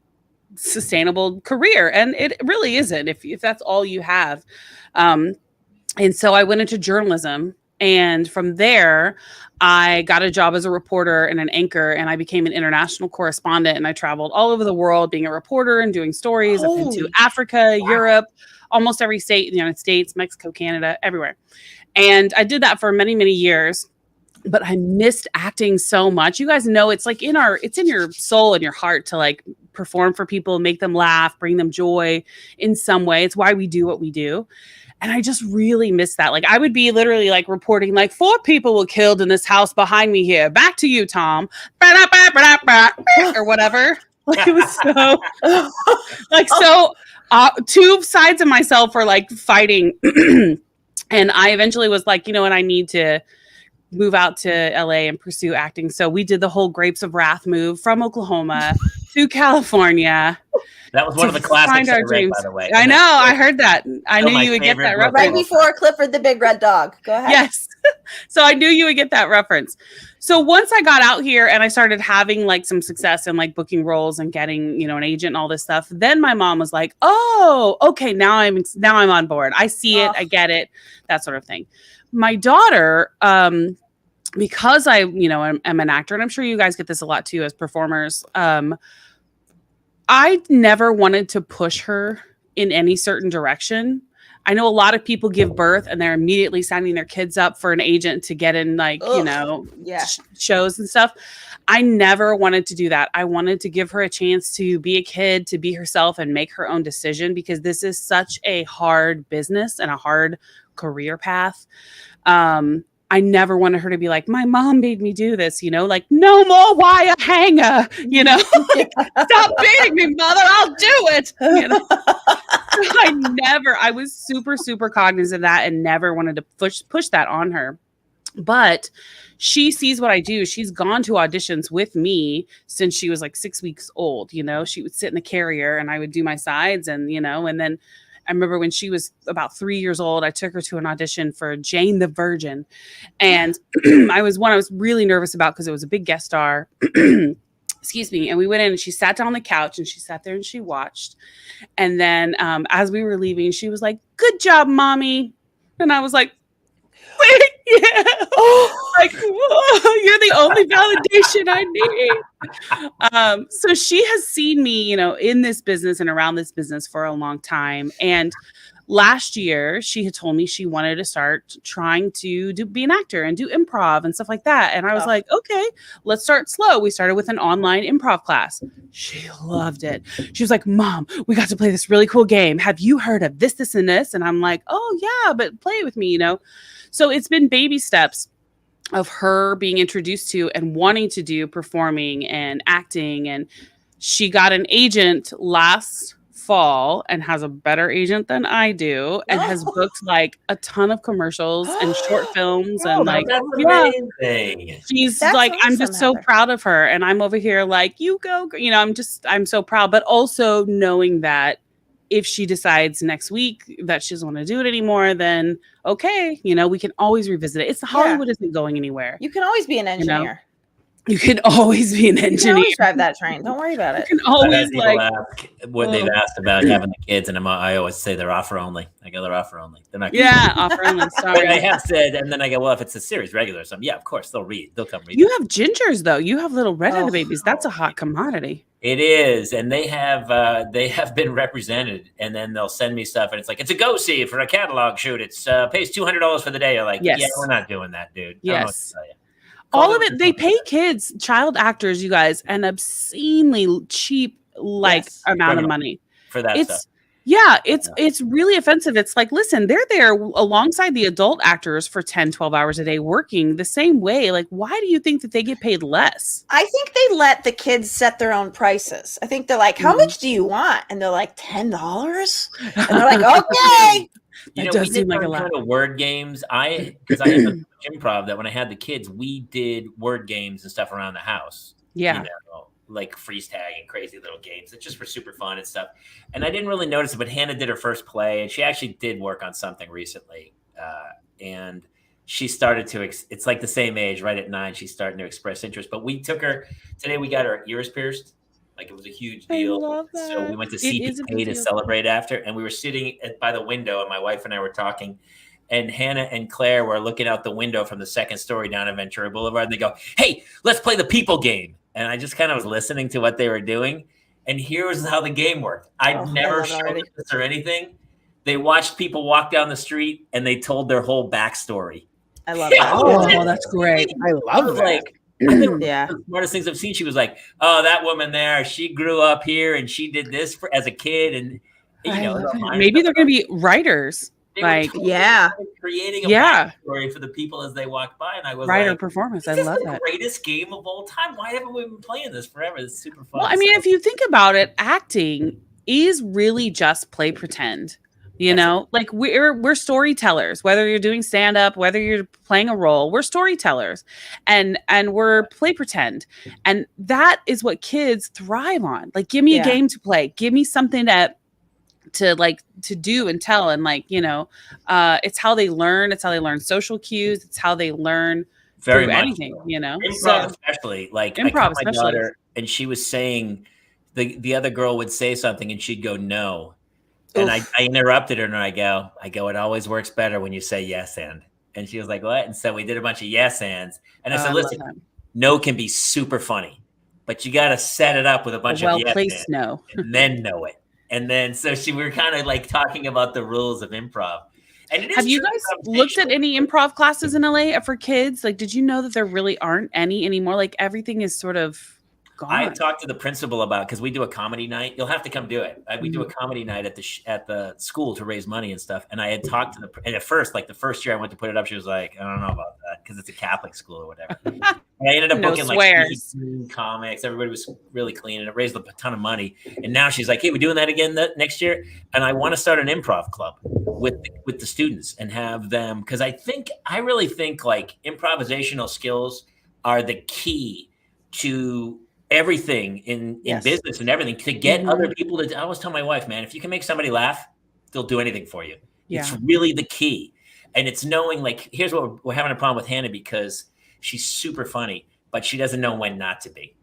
sustainable career. And it really isn't if that's all you have. And so I went into journalism, and from there I got a job as a reporter and an anchor, and I became an international correspondent, and I traveled all over the world being a reporter and doing stories. I've been to Africa, Europe, almost every state in the United States, Mexico, Canada, everywhere. And I did that for many, many years. But I missed acting so much. You guys know it's like it's in your soul and your heart to like perform for people, make them laugh, bring them joy in some way. It's why we do what we do. And I just really miss that. Like I would be literally like reporting like 4 people were killed in this house behind me here. Back to you, Tom. Or whatever. Like it was so like so 2 sides of myself were like fighting. And I eventually was like, you know what, I need to move out to LA and pursue acting. So we did the whole Grapes of Wrath move from Oklahoma to California. That was one of the classics I read, by the way. I know. I heard that. I knew you would get that reference. Right before Clifford the Big Red Dog. Go ahead. Yes. So I knew you would get that reference. So once I got out here and I started having like some success in like booking roles and getting, you know, an agent and all this stuff, then my mom was like, "Oh, okay, now I'm on board. I see it. I get it." That sort of thing. My daughter, because I, you know, am an actor, and I'm sure you guys get this a lot too as performers. I never wanted to push her in any certain direction. I know a lot of people give birth and they're immediately signing their kids up for an agent to get in like, you know, shows and stuff. I never wanted to do that. I wanted to give her a chance to be a kid, to be herself and make her own decision, because this is such a hard business and a hard career path. I never wanted her to be like, my mom made me do this, you know, like no more wire hanger, you know, like, stop beating me, mother, I'll do it. You know? I was super, super cognizant of that and never wanted to push that on her. But she sees what I do. She's gone to auditions with me since she was like 6 weeks old. You know, she would sit in the carrier and I would do my sides and, you know, and then I remember when she was about 3 years old, I took her to an audition for Jane the Virgin. And I was really nervous about because it was a big guest star. Excuse me. And we went in and she sat down on the couch and she sat there and she watched. And then as we were leaving, she was like, "Good job, mommy." And I was like, "Wait, yeah." Like, whoa, you're the only validation I need. So she has seen me, you know, in this business and around this business for a long time. And last year, she had told me she wanted to start trying to be an actor and do improv and stuff like that. And I was like, okay, let's start slow. We started with an online improv class. She loved it. She was like, "Mom, we got to play this really cool game. Have you heard of this, this, and this?" And I'm like, "Oh, yeah, but play it with me, you know?" So it's been baby steps of her being introduced to and wanting to do performing and acting. And she got an agent last fall and has a better agent than I do and has booked like a ton of commercials and short films. And like, that's amazing. She's like, awesome, I'm just so proud of her. And I'm over here like, you go, you know, I'm so proud, but also knowing that if she decides next week that she doesn't want to do it anymore, then okay, you know, we can always revisit it. It's Hollywood isn't going anywhere. You can always be an engineer. You know? You can always be an engineer. You can always drive that train. Don't worry about it. You can always like ask what they've asked about having the kids, and I always say they're offer only. I go, they're offer only. They're not. Yeah, offer only. Sorry. They have said, and then I go, well, if it's a series regular or something, yeah, of course they'll read. They'll come read. You have gingers though. You have little redheaded babies. That's a hot commodity. It is, and they have been represented, and then they'll send me stuff, and it's like it's a go see for a catalog shoot. It's pays $200 for the day. You're like, yes. Yeah, we're not doing that, dude. Yes. All of it, they pay kids, child actors, you guys, an obscenely cheap amount of money for that stuff. Yeah, it's really offensive. It's like, listen, they're there alongside the adult actors for 10, 12 hours a day working the same way. Like, why do you think that they get paid less? I think they let the kids set their own prices. I think they're like, how much do you want? And they're like, $10? And they're like, okay. You know, we did like a lot of word games. Because I have a improv that when I had the kids, we did word games and stuff around the house. Yeah. You know, like freeze tag and crazy little games that just were super fun and stuff. And I didn't really notice it, but Hannah did her first play and she actually did work on something recently. And she started to, it's like the same age, right at 9, she's starting to express interest. But we took her, today we got her ears pierced. Like it was a huge I deal. love So we that. went to It is a CPA big to deal. celebrate after, and we were sitting by the window, and my wife and I were talking, and Hannah and Claire were looking out the window from the second story down at Ventura Boulevard, and they go, "Hey, let's play the people game." And I just kind of was listening to what they were doing, and here was how the game worked. I'd never shown this or anything. They watched people walk down the street, and they told their whole backstory. I love that. Oh, that's great. I love that. Like, I think Yeah. the smartest things I've seen. She was like, "Oh, that woman there, she grew up here and she did this as a kid." And maybe they're going to be writers. Like, creating a backstory for the people as they walk by. And I was writer like, performance. This I is love the that. greatest game of all time. Why haven't we been playing this forever? It's super fun. Well, I mean, if you think about it, acting is really just play pretend. You know, like we're storytellers, whether you're doing stand up, whether you're playing a role, we're storytellers and we're play pretend. And that is what kids thrive on. Like, give me a game to play. Give me something to do and tell. And like, it's how they learn. It's how they learn social cues. It's how they learn very much anything, Improv, especially like improv, my daughter, and she was saying the other girl would say something and she'd go, "No." And I interrupted her and I go, it always works better when you say yes and she was like, "What?" And so we did a bunch of yes ands. And I said, listen, no can be super funny, but you got to set it up with a bunch of yes placed no. And then know it. And then so we were kind of like talking about the rules of improv. And have you guys looked at any improv classes in LA for kids? Like, did you know that there really aren't any anymore? Like, everything is sort of gone. I talked to the principal about, because we do a comedy night. You'll have to come do it. We do a comedy night at the school to raise money and stuff. And I had talked to and at first, like the first year I went to put it up, she was like, "I don't know about that," because it's a Catholic school or whatever. And I ended up booking like comics. Everybody was really clean, and it raised a ton of money. And now she's like, "Hey, we're doing that again next year." And I want to start an improv club with the students and have them, because I really think like improvisational skills are the key to everything in business and everything, to get other people to. I always tell my wife, man, if you can make somebody laugh, they'll do anything for you. It's really the key. And it's knowing, like, here's what we're having a problem with Hannah, because she's super funny, but she doesn't know when not to be.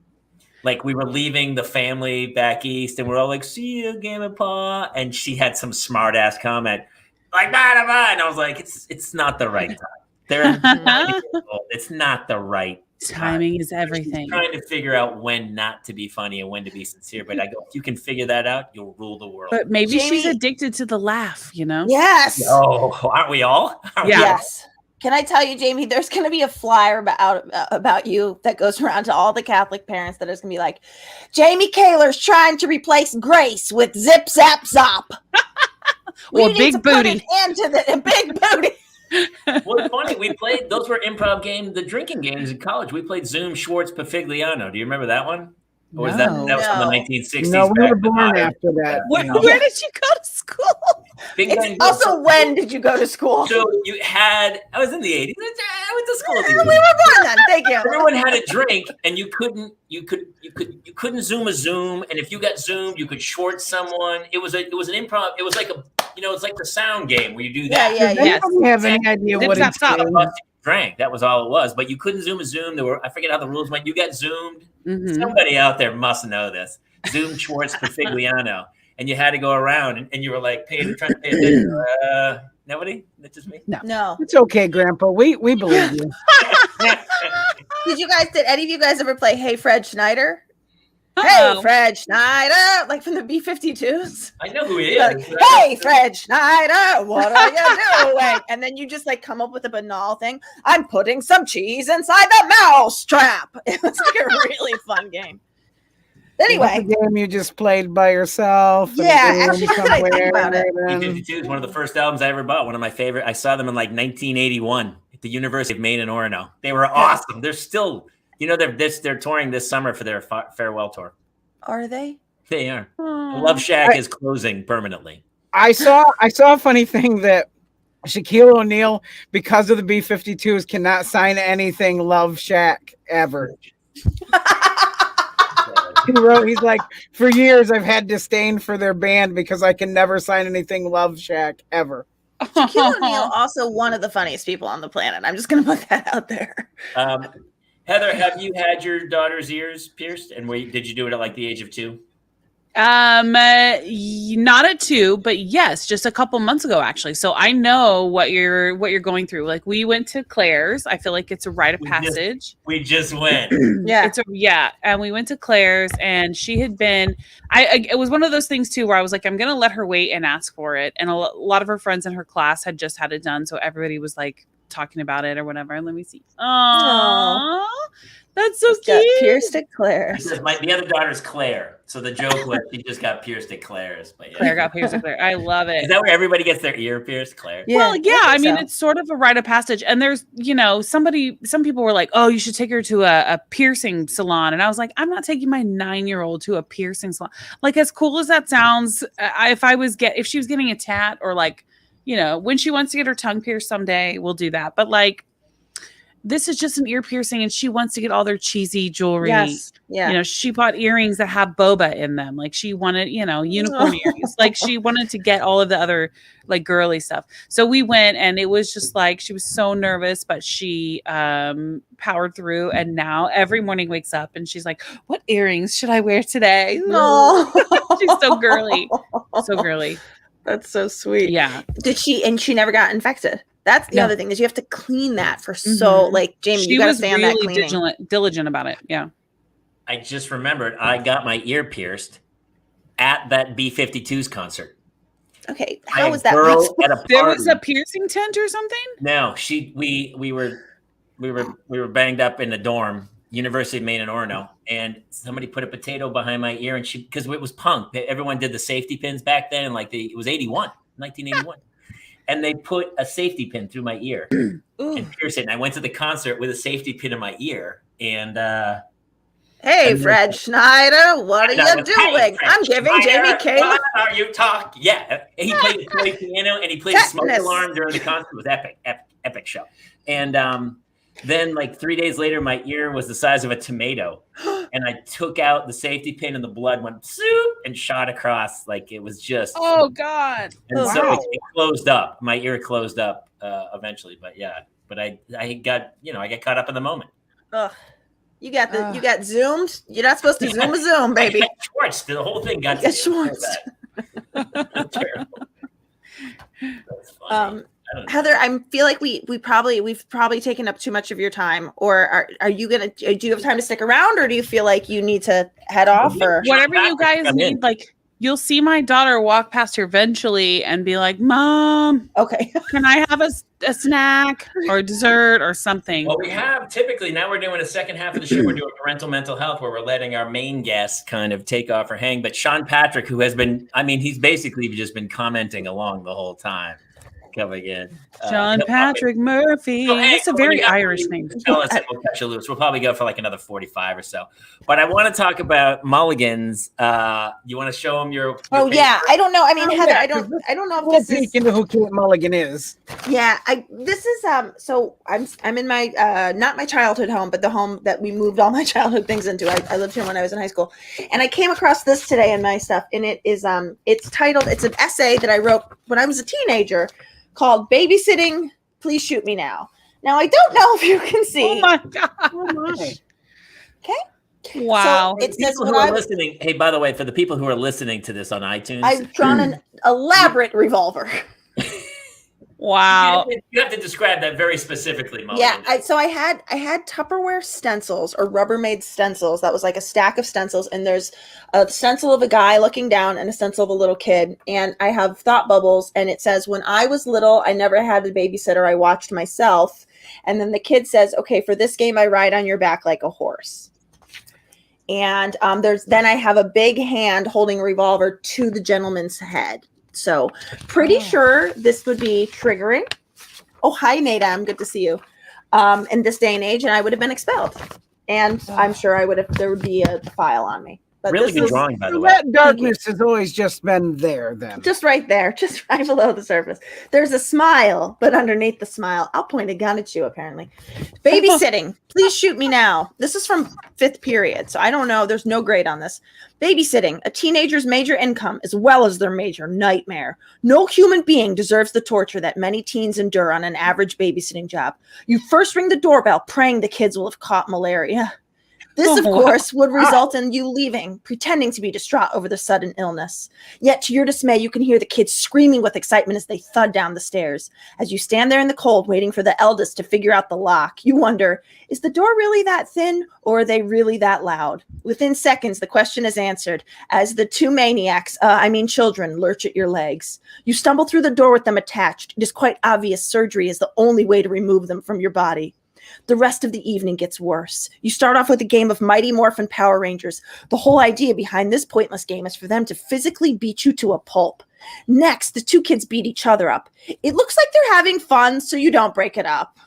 Like, we were leaving the family back east and we're all like, "See you, Grandpa," and she had some smart ass comment like, "Blah, blah," and I was like, it's not the right time. It's not the right timing is everything. She's trying to figure out when not to be funny and when to be sincere. But I go, if you can figure that out, you'll rule the world. But maybe she's addicted to the laugh, Yes. Oh, aren't we all? Yes. Can I tell you, Jamie, there's going to be a flyer about you that goes around to all the Catholic parents that is going to be like, "Jamie Kaler's trying to replace Grace with Zip Zap Zop." Or Big Booty. A Big Booty. Well, it's funny. We played, those were improv games, the drinking games in college. We played Zoom, Schwartz, Pafigliano. Do you remember that one? Or was that from the 1960s? No, we were born after that. Where did you go to school? Also, when did you go to school? So I was in the 80s. I went to school. We were born then. Thank you. Everyone had a drink, and you couldn't Zoom a Zoom, and if you got Zoomed, you could short someone. It was an improv. It was like it's like the sound game where you do that. Yeah. I don't have any idea what it's drank. That was all it was. But you couldn't Zoom a Zoom. I forget how the rules went. You got Zoomed. Somebody out there must know this. Zoom, Schwartz, Pafigliano. And you had to go around, and you were like trying to pay attention. Nobody? That's just me? No. It's okay, Grandpa. We believe you. Did any of you guys ever play Hey Fred Schneider? Hey Fred Schneider, like from the B-52s. I know who he is. Like, "Hey Fred Schneider, what are you doing?" And then you just like come up with a banal thing. "I'm putting some cheese inside the mouse trap." It was like a really fun game. Anyway, a game you just played by yourself. Actually, I think about it. B-52 is one of the first albums I ever bought. One of my favorite. I saw them in like 1981 at the University of Maine in Orono. They were awesome. They're still, they're touring this summer for their farewell tour. Are they? They are. Love Shack is closing permanently. I saw a funny thing that Shaquille O'Neal, because of the B-52s, cannot sign anything Love Shack ever. He's like, "For years I've had disdain for their band because I can never sign anything Love Shack ever." Shaquille O'Neal, also one of the funniest people on the planet. I'm just going to put that out there. Heather, have you had your daughter's ears pierced? And did you do it at like the age of 2? Not at 2, but yes, just a couple months ago, actually. So I know what you're going through. Like, we went to Claire's. I feel like it's a rite of passage. We just went. Yeah. And we went to Claire's, and she had been, it was one of those things too, where I was like, I'm going to let her wait and ask for it. And a lot of her friends in her class had just had it done. So everybody was like talking about it or whatever. And let me see. Aww. That's so cute. Pierced at Claire's. The other daughter's Claire. So the joke was she just got pierced at Claire's. But yeah. Claire got pierced at Claire. I love it. Is that where everybody gets their ear pierced, Claire? Yeah, well, yeah. I mean, it's sort of a rite of passage. And there's, some people were like, oh, you should take her to a piercing salon. And I was like, I'm not taking my 9-year-old to a piercing salon. Like, as cool as that sounds, if she was getting a tat or like, when she wants to get her tongue pierced someday, we'll do that. But like, this is just an ear piercing, and she wants to get all their cheesy jewelry. Yes. Yeah. She bought earrings that have boba in them. Like, she wanted, unicorn earrings. Like, she wanted to get all of the other like girly stuff. So we went, and it was just like, she was so nervous, but she powered through. And now every morning wakes up and she's like, what earrings should I wear today? No. She's so girly. So girly. That's so sweet. Yeah. And she never got infected? That's the other thing, is you have to clean that for like, Jamie, you got to stay on that cleaning. Diligent about it. Yeah. I just remembered I got my ear pierced at that B-52s concert. Okay. How was that? There was a piercing tent or something? No, we were banged up in the dorm, University of Maine in Orono, and somebody put a potato behind my ear, and because it was punk. Everyone did the safety pins back then, and like it was 1981. And they put a safety pin through my ear and pierced it. And I went to the concert with a safety pin in my ear. And hey, Fred Schneider, what are you doing? I'm giving Jamie K. What are you talking? Yeah, he played the piano and he played the smoke alarm during the concert. It was epic show. And then like 3 days later, my ear was the size of a tomato. And I took out the safety pin and the blood went soup and shot across. Like, it was just. Oh, God. And so it closed up. My ear closed up eventually. But yeah, I got caught up in the moment. Ugh. You got zoomed. You're not supposed to zoom a zoom, baby. Schwartz. The whole thing got Schwartz. Terrible. That's funny. Heather, I feel like we've probably taken up too much of your time. Or do you have time to stick around, or do you feel like you need to head off? Or whatever you guys need. Like, you'll see my daughter walk past her eventually and be like, Mom, okay, can I have a snack or a dessert or something? Well, we have typically, now we're doing a second half of the show. We're doing parental mental health, where we're letting our main guest kind of take off or hang. But Sean Patrick, who has been, he's basically just been commenting along the whole time. Coming in, John Patrick Murphy. It's a very Irish name. Tell us, and we'll catch you loose. We'll probably go for like another 45 or so. But I want to talk about mulligans. You want to show them your yeah. I don't know. Heather, I don't know if this is into who Kate Mulligan is. Yeah, this is so I'm in my not my childhood home, but the home that we moved all my childhood things into. I lived here when I was in high school, and I came across this today in my stuff, and it is it's titled. It's an essay that I wrote when I was a teenager, called Babysitting, Please Shoot Me Now. Now, I don't know if you can see. Oh, my God. Oh, my. Okay. Wow. So it says people who are listening, hey, by the way, for the people who are listening to this on iTunes, I've drawn an elaborate revolver. Wow. You have to describe that very specifically, Molly. Yeah. I had Tupperware stencils, or Rubbermaid stencils. That was like a stack of stencils. And there's a stencil of a guy looking down and a stencil of a little kid. And I have thought bubbles. And it says, when I was little, I never had a babysitter. I watched myself. And then the kid says, okay, for this game, I ride on your back like a horse. And then I have a big hand holding a revolver to the gentleman's head. So pretty sure this would be triggering. Oh, hi, Nadam. Good to see you. In this day and age, and I would have been expelled. And I'm sure there would be a file on me. But really good drawing, by the way. That darkness has always just been there then. Just right there, just right below the surface. There's a smile, but underneath the smile, I'll point a gun at you, apparently. Babysitting. Please shoot me now. This is from 5th period, so I don't know. There's no grade on this. Babysitting, a teenager's major income as well as their major nightmare. No human being deserves the torture that many teens endure on an average babysitting job. You first ring the doorbell, praying the kids will have caught malaria. This, of course, would result in you leaving, pretending to be distraught over the sudden illness. Yet, to your dismay, you can hear the kids screaming with excitement as they thud down the stairs. As you stand there in the cold, waiting for the eldest to figure out the lock, you wonder, is the door really that thin, or are they really that loud? Within seconds, the question is answered, as the two maniacs, children, lurch at your legs. You stumble through the door with them attached. It is quite obvious surgery is the only way to remove them from your body. The rest of the evening gets worse. You start off with a game of Mighty Morphin Power Rangers. The whole idea behind this pointless game is for them to physically beat you to a pulp. Next, the two kids beat each other up. It looks like they're having fun, so you don't break it up.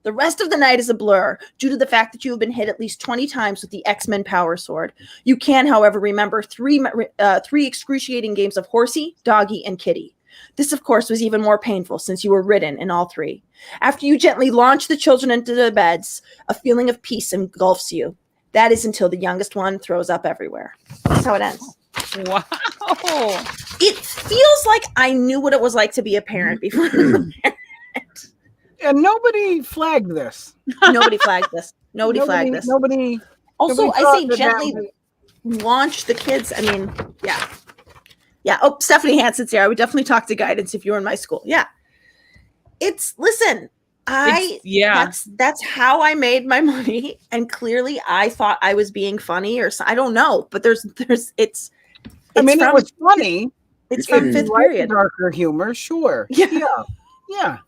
The rest of the night is a blur due to the fact that you have been hit at least 20 times with the X-Men Power Sword. You can, however, remember three excruciating games of Horsey, Doggy, and Kitty. This, of course, was even more painful since you were ridden in all three. After you gently launch the children into their beds, a feeling of peace engulfs you. That is until the youngest one throws up everywhere. That's how it ends. Wow. It feels like I knew what it was like to be a parent before I was a parent. And nobody flagged this. Nobody flagged this. Nobody flagged this. Nobody. Also, nobody I say gently launch the kids. I mean, yeah. Yeah. Oh, Stephanie Hansen's here. I would definitely talk to guidance if you were in my school. Yeah. That's how I made my money. And clearly I thought I was being funny or I don't know, but it was funny. It's from 5th period. Darker humor. Sure. Yeah.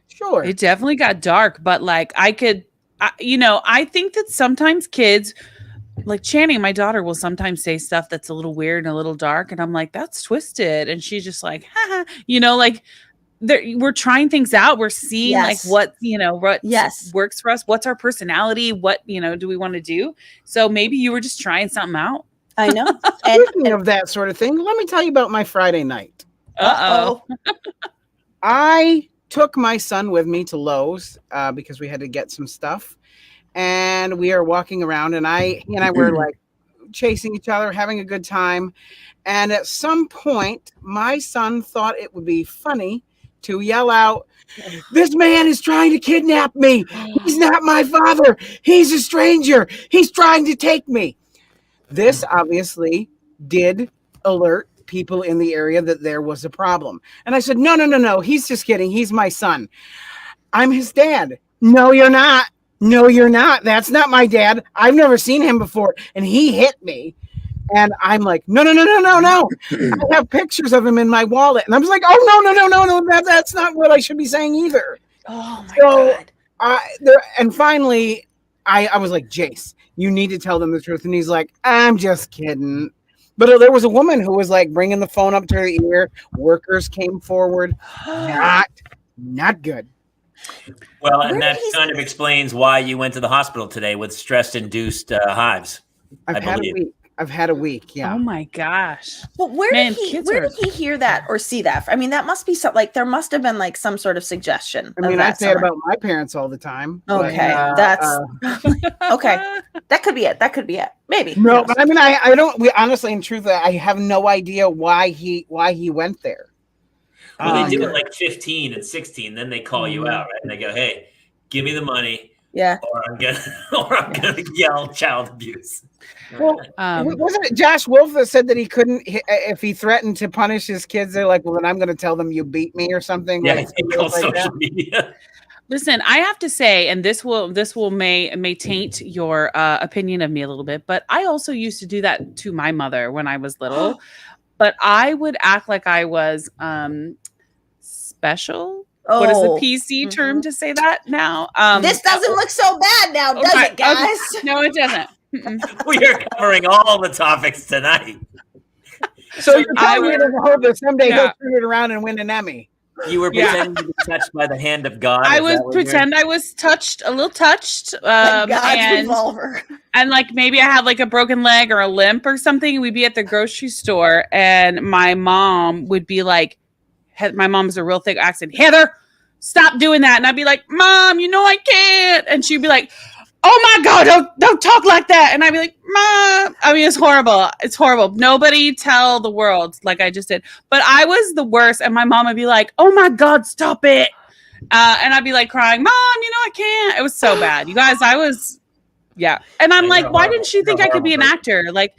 Sure. It definitely got dark, but like I think that sometimes kids, like Channing, my daughter, will sometimes say stuff that's a little weird and a little dark. And I'm like, that's twisted. And she's just like, haha, like we're trying things out. We're seeing like what works for us. What's our personality? What, do we want to do? So maybe you were just trying something out. I know. Speaking of that sort of thing, let me tell you about my Friday night. Uh-oh. I took my son with me to Lowe's because we had to get some stuff. And we are walking around, and he and I were like chasing each other, having a good time. And at some point, my son thought it would be funny to yell out, "This man is trying to kidnap me. He's not my father. He's a stranger. He's trying to take me." This obviously did alert people in the area that there was a problem. And I said, no. He's just kidding. He's my son. I'm his dad. No, you're not. No, you're not. That's not my dad. I've never seen him before. And he hit me. And I'm like, no. I have pictures of him in my wallet. And I was like, oh, no. That's not what I should be saying either. Oh, my God. And finally, I was like, Jace, you need to tell them the truth. And he's like, I'm just kidding. But there was a woman who was like bringing the phone up to her ear. Workers came forward. Not good. Well, and that kind of explains why you went to the hospital today with stress-induced hives. I've had a week. Yeah. Oh my gosh. But where did he hear that or see that? I mean, that must be something like there must have been like some sort of suggestion. I mean, I say it about my parents all the time. Okay, that's okay. That could be it. Maybe. No, but I mean, I don't. We honestly, in truth, I have no idea why he went there. Well, they do it like 15 and 16, then they call you out, right? And they go, "Hey, give me the money." Yeah. Or I'm gonna yell child abuse. Well, wasn't it Josh Wolf that said that he couldn't, if he threatened to punish his kids, they're like, well, then I'm going to tell them you beat me or something. Yeah, like, on social media. Listen, I have to say, and this may taint your opinion of me a little bit, but I also used to do that to my mother when I was little. But I would act like I was special. What is the PC term to say that now? This doesn't look so bad now, does it, guys? Okay. No, it doesn't. We are covering all the topics tonight. So you're telling me to hope that someday he'll turn it around and win an Emmy. You were pretending to be touched by the hand of God. I was pretend I was a little touched, God's revolver. And like maybe I had like a broken leg or a limp or something. We'd be at the grocery store, and my mom would be like, my mom's a real thick accent, Heather, stop doing that. And I'd be like, Mom, I can't. And she'd be like, oh my God, don't talk like that. And I'd be like, Mom. I mean, it's horrible. It's horrible. Nobody tell the world like I just did. But I was the worst. And my mom would be like, oh my God, stop it. And I'd be like crying, Mom, I can't. It was so bad. You guys, yeah. And I'm like, why didn't she think I could be an actor? Like,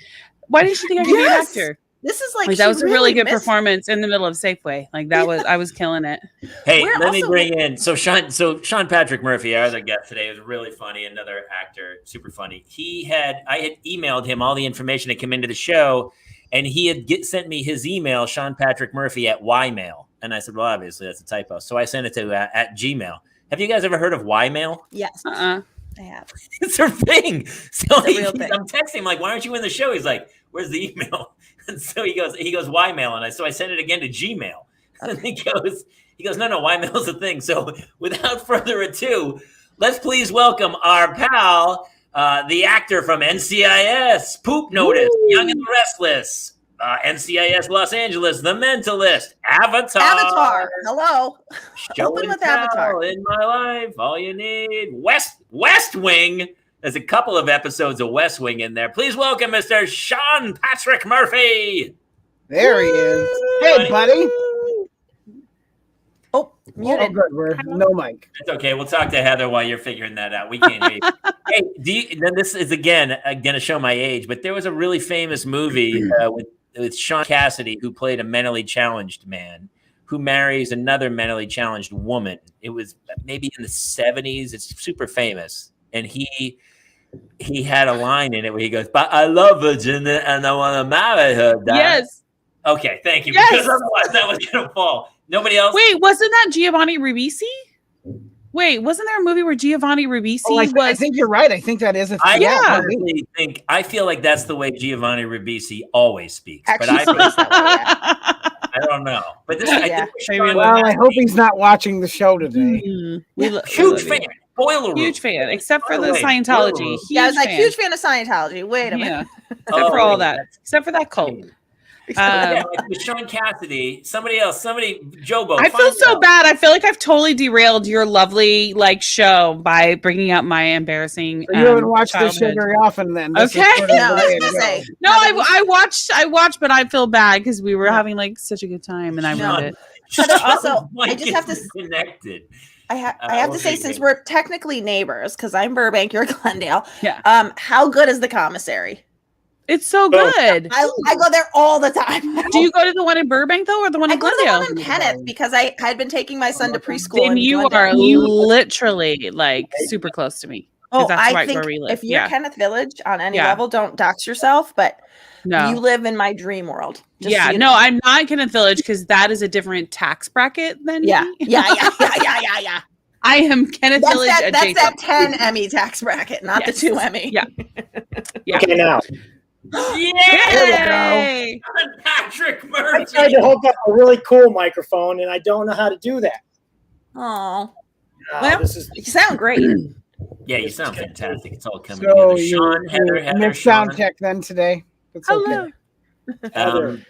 why didn't she think I could be an actor? This is like that was a really good performance in the middle of Safeway. Like I was killing it. Hey, let me bring in Sean Patrick Murphy, our other guest today, was really funny. Another actor, super funny. I had emailed him all the information that came into the show, and he had sent me his email, Sean Patrick Murphy at Ymail, and I said, well, obviously that's a typo, so I sent it to at Gmail. Have you guys ever heard of Ymail? Yes. I have. It's a thing. So it's a real thing. I'm texting him like, why aren't you in the show? He's like, where's the email? And so he goes Ymail, and so I sent it again to Gmail. Okay. And he goes, no, Ymail's a thing. So without further ado, let's please welcome our pal, the actor from NCIS, Poop Notice, Woo! Young and the Restless, NCIS Los Angeles, The Mentalist, Avatar. Hello. Open with Avatar. In my life, all you need. West Wing. There's a couple of episodes of West Wing in there. Please welcome Mr. Sean Patrick Murphy. There he is. Hey, buddy. Oh, muted. Good. No mic. It's okay. We'll talk to Heather while you're figuring that out. We can't hear you. Hey, then this is, again, going to show my age, but there was a really famous movie with Sean Cassidy, who played a mentally challenged man who marries another mentally challenged woman. It was maybe in the 70s. It's super famous. And he had a line in it where he goes, but I love Virginia and I want to marry her. Dad. Yes. Okay, thank you. Yes. Because otherwise that was going to fall. Nobody else. Wait, wasn't that Giovanni Ribisi? Wait, wasn't there a movie where Giovanni Ribisi was? I think you're right. I think that is a thing. I feel like that's the way Giovanni Ribisi always speaks. Actually, but I don't know. But this, I hope he's not watching the show today. Huge fan. Huge fan, except for the Scientology. I was like, huge fan of Scientology. Wait a minute. Except for all that. Except for that cult. With Sean Cassidy, somebody else, Jobo. I feel so bad. I feel like I've totally derailed your lovely show by bringing up my embarrassing. You haven't watched this show very often, then. Okay. I watched, but I feel bad because we were having such a good time, and I ruined it. But also, I just have to connected. I have to say, since we're technically neighbors, because I'm Burbank, you're Glendale. Yeah. How good is the commissary? It's so good. I go there all the time. Do you go to the one in Burbank though, or the one in Glendale? I go to the one in Kenneth because I had been taking my son to preschool. Then you are literally super close to me. Oh, I think where we live. If you're Kenneth Village on any level, don't dox yourself, but you live in my dream world. I'm not in Kenneth Village because that is a different tax bracket than me. Yeah. I am Kenneth Village adjacent. That's that 10 Emmy tax bracket, not the 2 Emmy. Yeah. Okay, now. Yay! Patrick Murphy. I tried to hook up a really cool microphone, and I don't know how to do that. Oh, well, you sound great. Yeah, you sound fantastic. It's all coming together. Sean, Heather, mixed sound check then today. That's hello. Okay.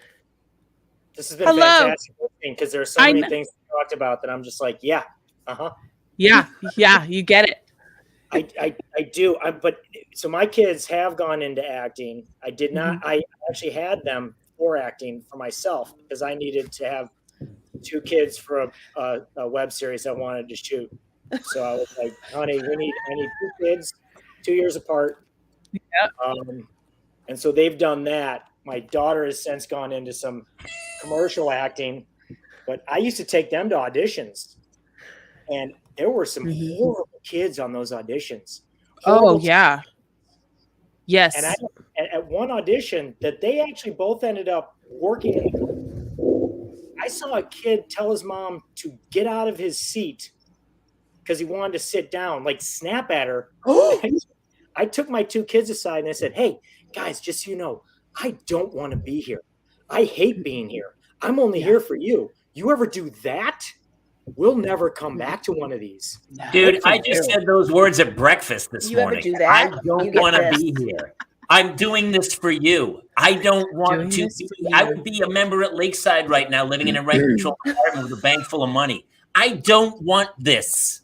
This has been fantastic because there are so many things we talked about that I'm just like, yeah, yeah, you get it. I do. But so my kids have gone into acting. I did not. I actually had them for acting for myself because I needed to have 2 kids for a web series I wanted to shoot. So I was like, honey, I need 2 kids, 2 years apart. Yeah. And so they've done that. My daughter has since gone into some commercial acting, but I used to take them to auditions, and there were some horrible kids on those auditions. Oh, yeah. Yes. And at one audition that they actually both ended up working, I saw a kid tell his mom to get out of his seat because he wanted to sit down, snap at her. I took my 2 kids aside and I said, hey, guys, just so you know, I don't want to be here. I hate being here. I'm only here for you. You ever do that? we'll never come back to one of these. Dude, I just said those words at breakfast this morning. You ever do that? I don't want to be here. I'm doing this for you. I don't want to be. I would be a member at Lakeside right now, living in a rent-controlled apartment with a bank full of money. I don't want this.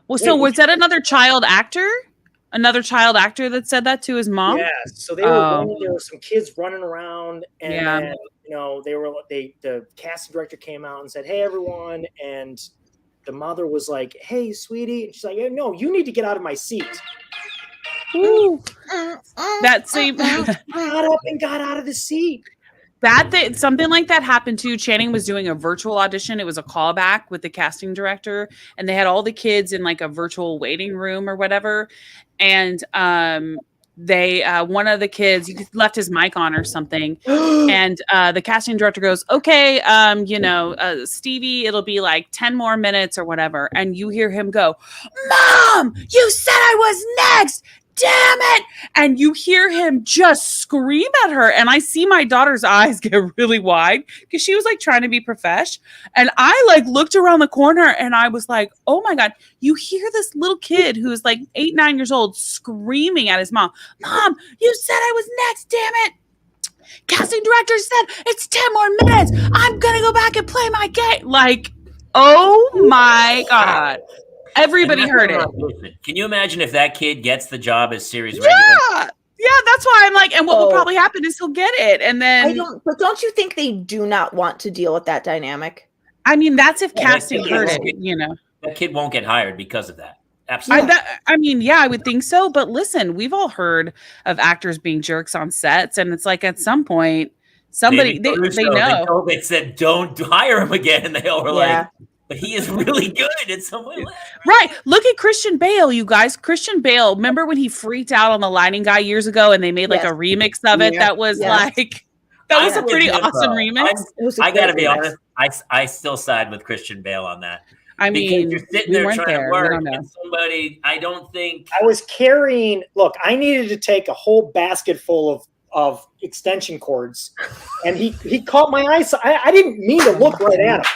Well, so was that another child actor? Another child actor that said that to his mom? Yeah. So they were there were some kids running around, and then, the casting director came out and said, "Hey, everyone," and the mother was like, "Hey, sweetie," and she's like, "No, you need to get out of my seat." Ooh. That same got up and got out of the seat. Something like that happened too. Channing was doing a virtual audition. It was a callback with the casting director, and they had all the kids in like a virtual waiting room or whatever. And they one of the kids left his mic on or something, and the casting director goes, "Okay, Stevie, it'll be like 10 more minutes or whatever." And you hear him go, "Mom, you said I was next. Damn it!" And you hear him just scream at her. And I see my daughter's eyes get really wide because she was like trying to be profesh. And I like looked around the corner and I was like, oh my God, you hear this little kid who's like 8, 9 years old screaming at his mom, "Mom, you said I was next, damn it. Casting director said it's 10 more minutes. I'm going to go back and play my game." Like, oh my God. Everybody heard it. Can you imagine if that kid gets the job as series regular? Yeah, that's why I'm like, and what will probably happen is he'll get it. And then but don't you think they do not want to deal with that dynamic? I mean, that's if casting heard it, That kid won't get hired because of that. Absolutely. I would think so. But listen, we've all heard of actors being jerks on sets, and it's like at some point, somebody they know. They said, "Don't hire him again," and they all were like, "But he is really good." And someone right. Look at Christian Bale, you guys. Christian Bale. Remember when he freaked out on the lighting guy years ago, and they made like a remix of it that was like that was a pretty awesome remix. I gotta be honest. I still side with Christian Bale on that. I mean, you're sitting there trying to work, and somebody. I don't think I was carrying. Look, I needed to take a whole basket full of extension cords, and he caught my eye. So I didn't mean to look right at him.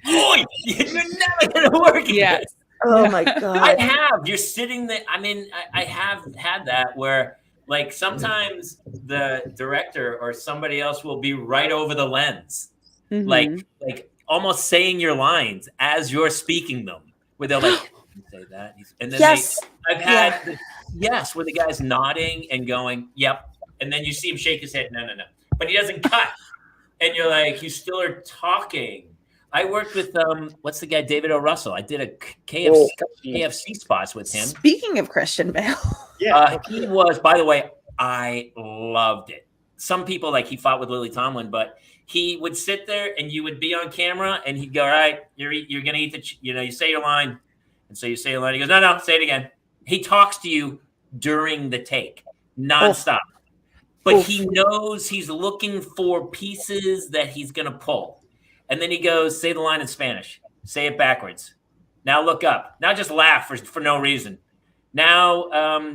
Boy, you're never gonna work. Yes. Oh my God. You're sitting there. I mean, I have had that where like sometimes the director or somebody else will be right over the lens, like almost saying your lines as you're speaking them, where they're like, "Say that," and then I've had where the guy's nodding and going, "Yep," and then you see him shake his head, "No," but he doesn't cut, and you're like, "You still are talking." I worked with what's the guy, David O. Russell. I did a KFC spots with him. Speaking of Christian Bale, he was. By the way, I loved it. Some people like he fought with Lily Tomlin, but he would sit there and you would be on camera and he'd go, "All right, you're gonna eat the you say your line," and so you say your line. He goes, "No, say it again." He talks to you during the take, nonstop, but he knows he's looking for pieces that he's gonna pull. And then he goes, "Say the line in Spanish. Say it backwards. Now look up. Now just laugh for no reason. Now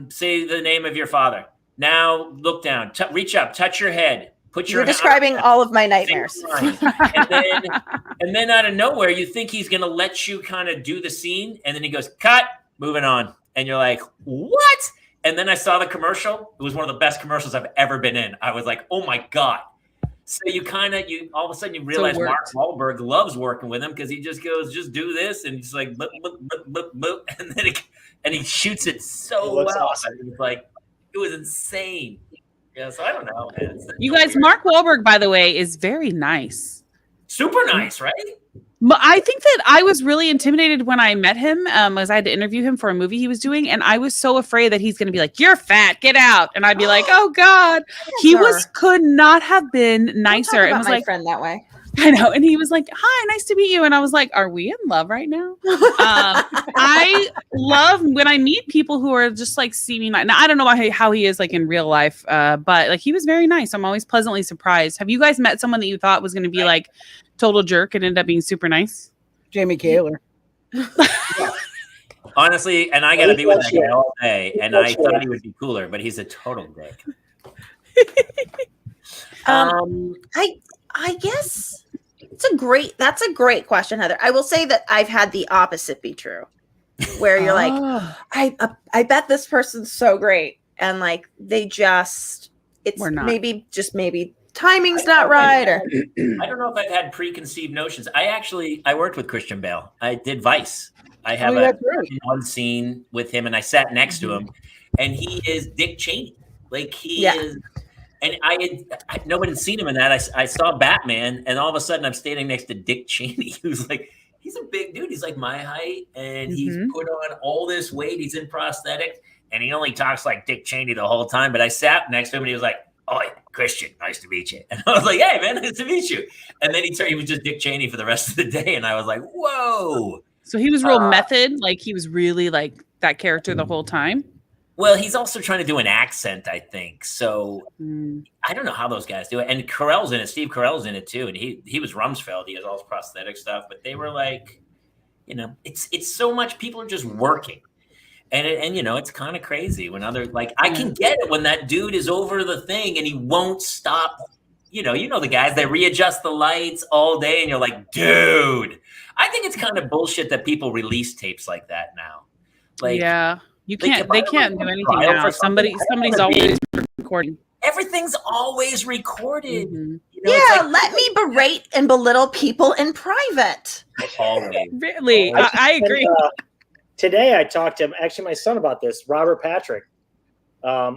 say the name of your father. Now look down. Reach up. Touch your head. You're describing all of my nightmares." and then out of nowhere, you think he's going to let you kind of do the scene. And then he goes, "Cut. Moving on." And you're like, "What?" And then I saw the commercial. It was one of the best commercials I've ever been in. I was like, "Oh my God." So you all of a sudden you realize Mark Wahlberg loves working with him because he just goes, "Just do this," and he's like, "Boop, boop, boop, boop, boop," and then he shoots it so well. Awesome. It was like it was insane. Yeah, so I don't know. You guys, Mark Wahlberg, by the way, is very nice. Super nice, right? I think that I was really intimidated when I met him, as I had to interview him for a movie he was doing, and I was so afraid that he's going to be like, "You're fat, get out," and I'd be like, "Oh God." He could not have been nicer. It was my like friend that way. I know, and he was like, "Hi, nice to meet you," and I was like, "Are we in love right now?" I love when I meet people who are just like seeming like. Now I don't know how he is like in real life, but like he was very nice. I'm always pleasantly surprised. Have you guys met someone that you thought was going to be like total jerk and ended up being super nice? Jamie Kaler. Honestly, and I got to be with that guy all day, and I thought he would be cooler, but he's a total dick. I guess That's a great question, Heather. I will say that I've had the opposite be true, where you're like, I bet this person's so great, and like maybe timing's not right, or I don't know if I've had preconceived notions. I worked with Christian Bale. I did Vice. I have one scene with him, and I sat next to him, and he is Dick Cheney. Like he is. And nobody had seen him in that. I saw Batman, and all of a sudden I'm standing next to Dick Cheney, who's like, he's a big dude. He's like my height, and he's put on all this weight. He's in prosthetics, and he only talks like Dick Cheney the whole time. But I sat next to him, and he was like, "Oh, Christian, nice to meet you." And I was like, "Hey, man, nice to meet you." And then he was just Dick Cheney for the rest of the day, and I was like, "Whoa!" So he was real method, like he was really like that character the whole time. Well, he's also trying to do an accent, I think. So I don't know how those guys do it. And Steve Carell's in it too. And he was Rumsfeld. He has all his prosthetic stuff. But they were like, it's so much. People are just working. And it's kind of crazy when I can get it when that dude is over the thing and he won't stop. You know the guys, they readjust the lights all day. And you're like, dude, I think it's kind of bullshit that people release tapes like that now. Like, yeah. They can't do anything now. Somebody's always recording. Everything's always recorded. Let me berate and belittle people in private. Always. Really? I agree. Today I talked to actually my son about this. Robert Patrick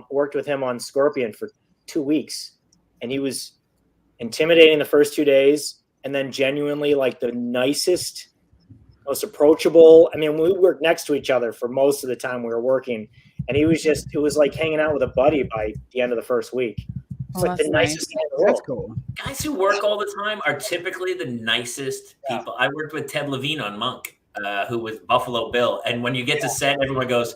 worked with him on Scorpion for 2 weeks, and he was intimidating the first 2 days, and then genuinely like the nicest, most approachable. I mean, we worked next to each other for most of the time we were working, and it was like hanging out with a buddy by the end of the first week. It's like the nicest thing in the world. That's cool. Guys who work all the time are typically the nicest people. I worked with Ted Levine on Monk, who was Buffalo Bill. And when you get to set, everyone goes,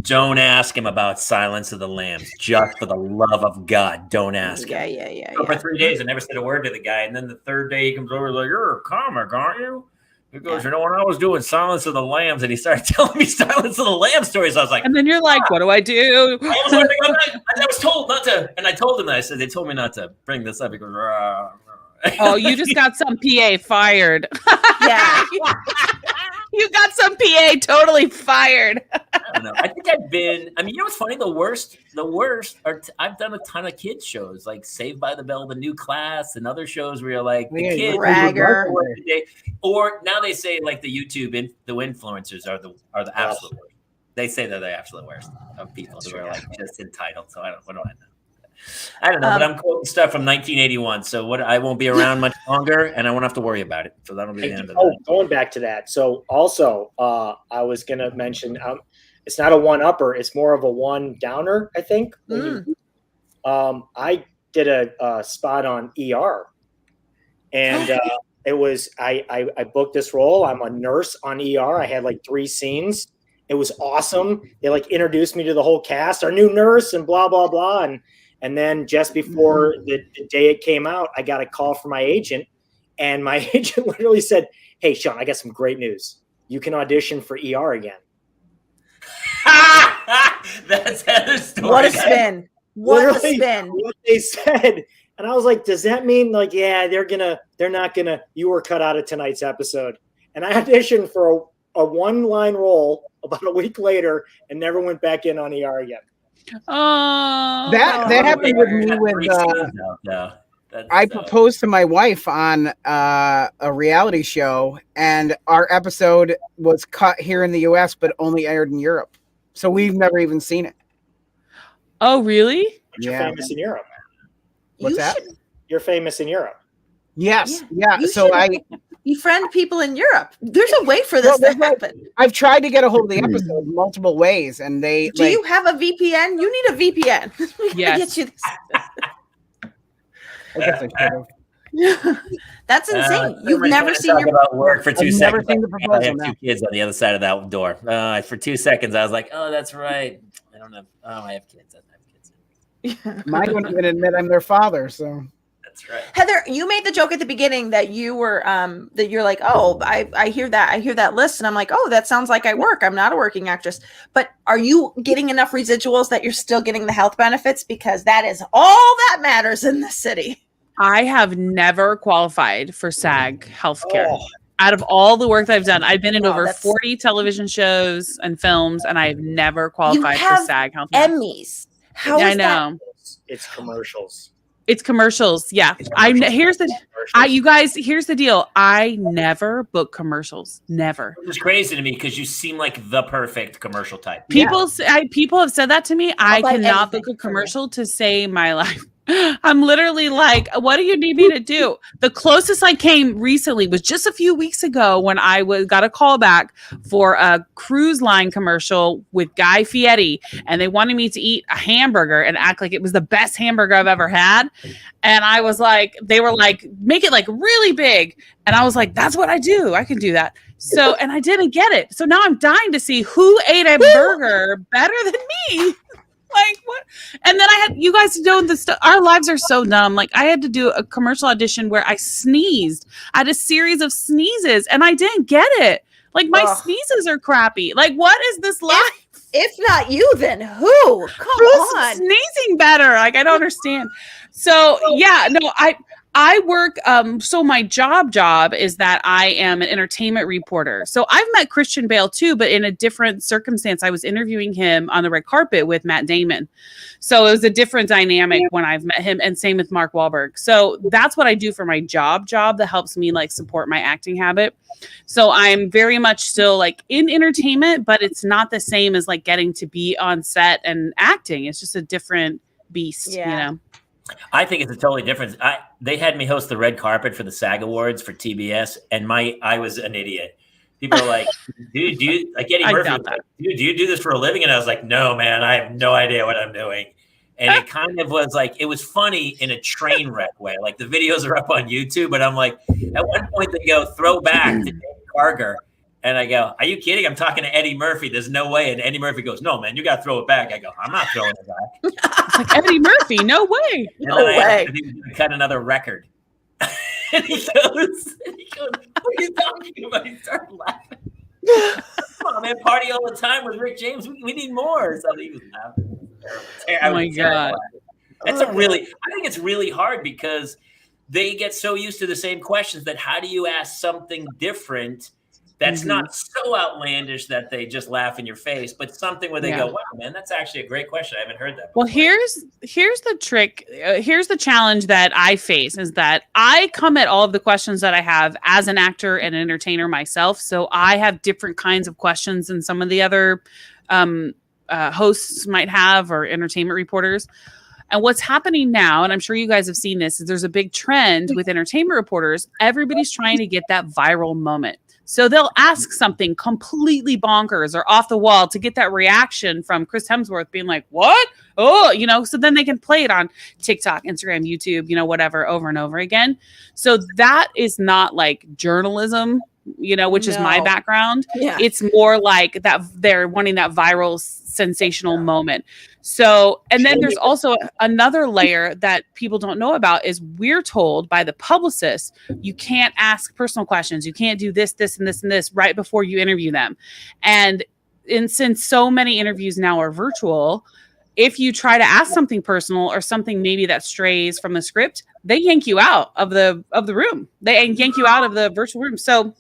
don't ask him about Silence of the Lambs. Just for the love of God, don't ask him. Yeah. So for 3 days, I never said a word to the guy. And then the third day, he comes over like, you're a comic, aren't you? He goes, when I was doing Silence of the Lambs, and he started telling me Silence of the Lambs stories. I was like, and then you're like, what do I do? I was told not to, and I told him that. I said, they told me not to bring this up. He goes, rah, rah. Oh, you just got some PA fired. Yeah. You got some PA totally fired. I don't know. I think what's funny? The worst are, I've done a ton of kids shows, like Saved by the Bell, The New Class, and other shows where you're like, the kids or now they say like the YouTube, the influencers are the absolute worst. They say they're the absolute worst of people who are like just entitled. So what do I know? I don't know, but I'm quoting stuff from 1981. So I won't be around much longer, and I won't have to worry about it. So that'll be the end of that. Going back to that. So also, I was going to mention, it's not a one-upper. It's more of a one-downer, I think. I did a spot on ER, and it was I booked this role. I'm a nurse on ER. I had like 3 scenes. It was awesome. They like introduced me to the whole cast, our new nurse, and blah blah blah, and then just before the day it came out, I got a call from my agent, and my agent literally said, "Hey, Sean, I got some great news. You can audition for ER again." That's Heather's story. What a spin! What a spin! What they said, and I was like, "Does that mean like, yeah, they're not gonna? You were cut out of tonight's episode?" And I auditioned for a one-line role about a week later, and never went back in on ER again. Oh, that happened with me with. I proposed to my wife on a reality show, and our episode was cut here in the U.S. but only aired in Europe, so we've never even seen it. Oh, really? But you're famous in Europe. What's that? You're famous in Europe. Yes, yeah. So I befriend people in Europe. There's a way for this to happen. I've tried to get a hold of the episode multiple ways, and they. Do you have a VPN? You need a VPN. Yes. Get you this. I guess I should have. That's insane. You've never seen your about work for 2 seconds. Never seen the proposal. I have 2 kids on the other side of that door. For 2 seconds, I was like, "Oh, that's right. I don't have. Oh, I have kids. I have kids." Mine wouldn't even admit I'm their father. So that's right. Heather, you made the joke at the beginning that you were that you're like, "Oh, I hear that list," and I'm like, "Oh, that sounds like I work. I'm not a working actress." But are you getting enough residuals that you're still getting the health benefits? Because that is all that matters in this city. I have never qualified for SAG healthcare. Oh. Out of all the work that I've done, I've been in over 40 television shows and films, and I've never qualified for SAG healthcare. Emmys. How is that? It's commercials. It's commercials. Yeah. Here's the deal. I never book commercials. Never. It was crazy to me because you seem like the perfect commercial type. People have said that to me. I cannot book a commercial to save my life. I'm literally like, what do you need me to do? The closest I came recently was just a few weeks ago when I got a call back for a cruise line commercial with Guy Fieri, and they wanted me to eat a hamburger and act like it was the best hamburger I've ever had. And I was like, they were like, make it like really big. And I was like, that's what I do. I can do that. So, and I didn't get it. So now I'm dying to see who ate a burger better than me. Like what? And then you guys know the stuff. Our lives are so dumb. Like I had to do a commercial audition where I sneezed. I had a series of sneezes and I didn't get it. Like my sneezes are crappy. Like what is this life? If not you, then who? Who's sneezing better? Like I don't understand. So yeah, no, I work, so my job is that I am an entertainment reporter. So I've met Christian Bale too, but in a different circumstance. I was interviewing him on the red carpet with Matt Damon. So it was a different dynamic when I've met him, and same with Mark Wahlberg. So that's what I do for my job that helps me like support my acting habit. So I'm very much still like in entertainment, but it's not the same as like getting to be on set and acting. It's just a different beast, you know? I think it's a totally different. They had me host the red carpet for the SAG Awards for TBS, and I was an idiot. People are like, dude, do you like Eddie Murphy? Like, dude, do you do this for a living? And I was like, no, man, I have no idea what I'm doing. And it kind of was like, it was funny in a train wreck way. Like the videos are up on YouTube, but I'm like, at one point they go throw back to David Karger. And I go, are you kidding? I'm talking to Eddie Murphy. There's no way. And Eddie Murphy goes, no, man, you got to throw it back. I go, I'm not throwing it back. It's like Eddie Murphy. No way. No way. He was going to cut another record. and he goes, what are you talking about? He started laughing. Come on, man, party all the time with Rick James. We need more. So he was laughing. Oh my God. I think it's really hard because they get so used to the same questions that how do you ask something different that's not so outlandish that they just laugh in your face, but something where they go, wow, man, that's actually a great question. I haven't heard that before. Well, here's the trick. Here's the challenge that I face is that I come at all of the questions that I have as an actor and an entertainer myself. So I have different kinds of questions than some of the other hosts might have or entertainment reporters. And what's happening now, and I'm sure you guys have seen this, is there's a big trend with entertainment reporters. Everybody's trying to get that viral moment. So they'll ask something completely bonkers or off the wall to get that reaction from Chris Hemsworth being like, what? Oh, so then they can play it on TikTok, Instagram, YouTube, whatever, over and over again. So that is not like journalism, which is my background. Yeah. It's more like that they're wanting that viral sensational moment. So, and then there's also another layer that people don't know about is we're told by the publicist, you can't ask personal questions. You can't do this, this, and this, and this right before you interview them. And since so many interviews now are virtual, if you try to ask something personal or something maybe that strays from the script, they yank you out of the room. They yank you out of the virtual room. So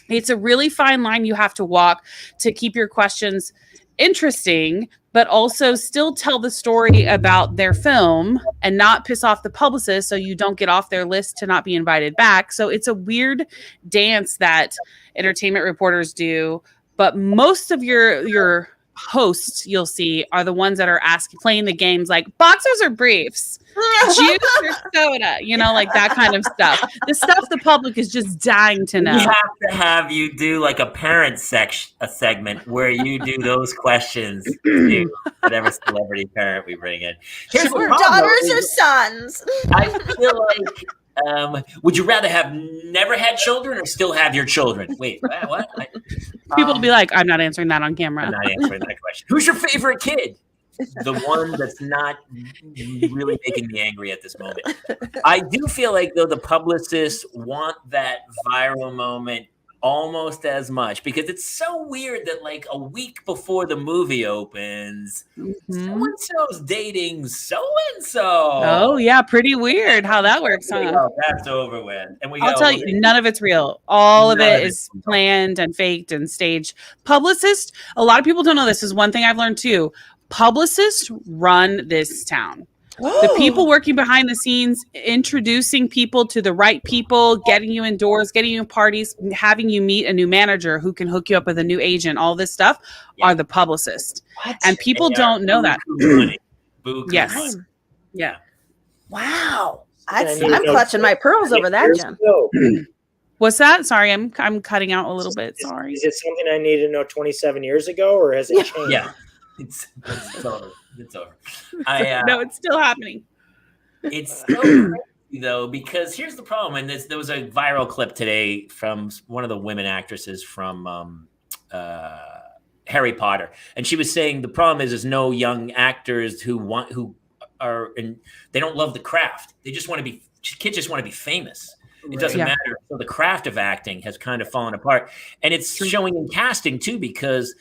it's a really fine line you have to walk to keep your questions interesting, but also still tell the story about their film and not piss off the publicist so you don't get off their list to not be invited back. So it's a weird dance that entertainment reporters do, but most of your hosts you'll see are the ones that are playing the games like boxers or briefs, juice or soda, like that kind of stuff. The stuff the public is just dying to know. We have to have you do like a parent a segment where you do those questions to whatever celebrity parent we bring in. Here's daughters or sons. I feel like would you rather have never had children or still have your children? Wait, what? People will be like, I'm not answering that on camera. I'm not answering that question. Who's your favorite kid? The one that's not really making me angry at this moment. I do feel like, though, the publicists want that viral moment almost as much, because it's so weird that like a week before the movie opens, so-and-so's dating so-and-so. Oh yeah, pretty weird how that works, huh? Oh, that's over with. And I'll tell you, none of it's real. All of it is planned and faked and staged. Publicists, a lot of people don't know this. Is one thing I've learned too. Publicists run this town. The people working behind the scenes, introducing people to the right people, getting you indoors, getting you parties, having you meet a new manager who can hook you up with a new agent, all this stuff are the publicists. What? And people don't know that. Yes. Yeah. Wow. I'm clutching my pearls over that, Jen. What's that? Sorry, I'm cutting out a little bit. Sorry. Is it something I need to know 27 years ago, or has it changed? Yeah. It's over. It's over. No, it's still happening. It's so crazy, though, because here's the problem. And there was a viral clip today from one of the women actresses from Harry Potter, and she was saying the problem is no young actors who are and they don't love the craft. They just want to be kids. Just want to be famous. It doesn't matter. So the craft of acting has kind of fallen apart, and it's showing in casting too. Because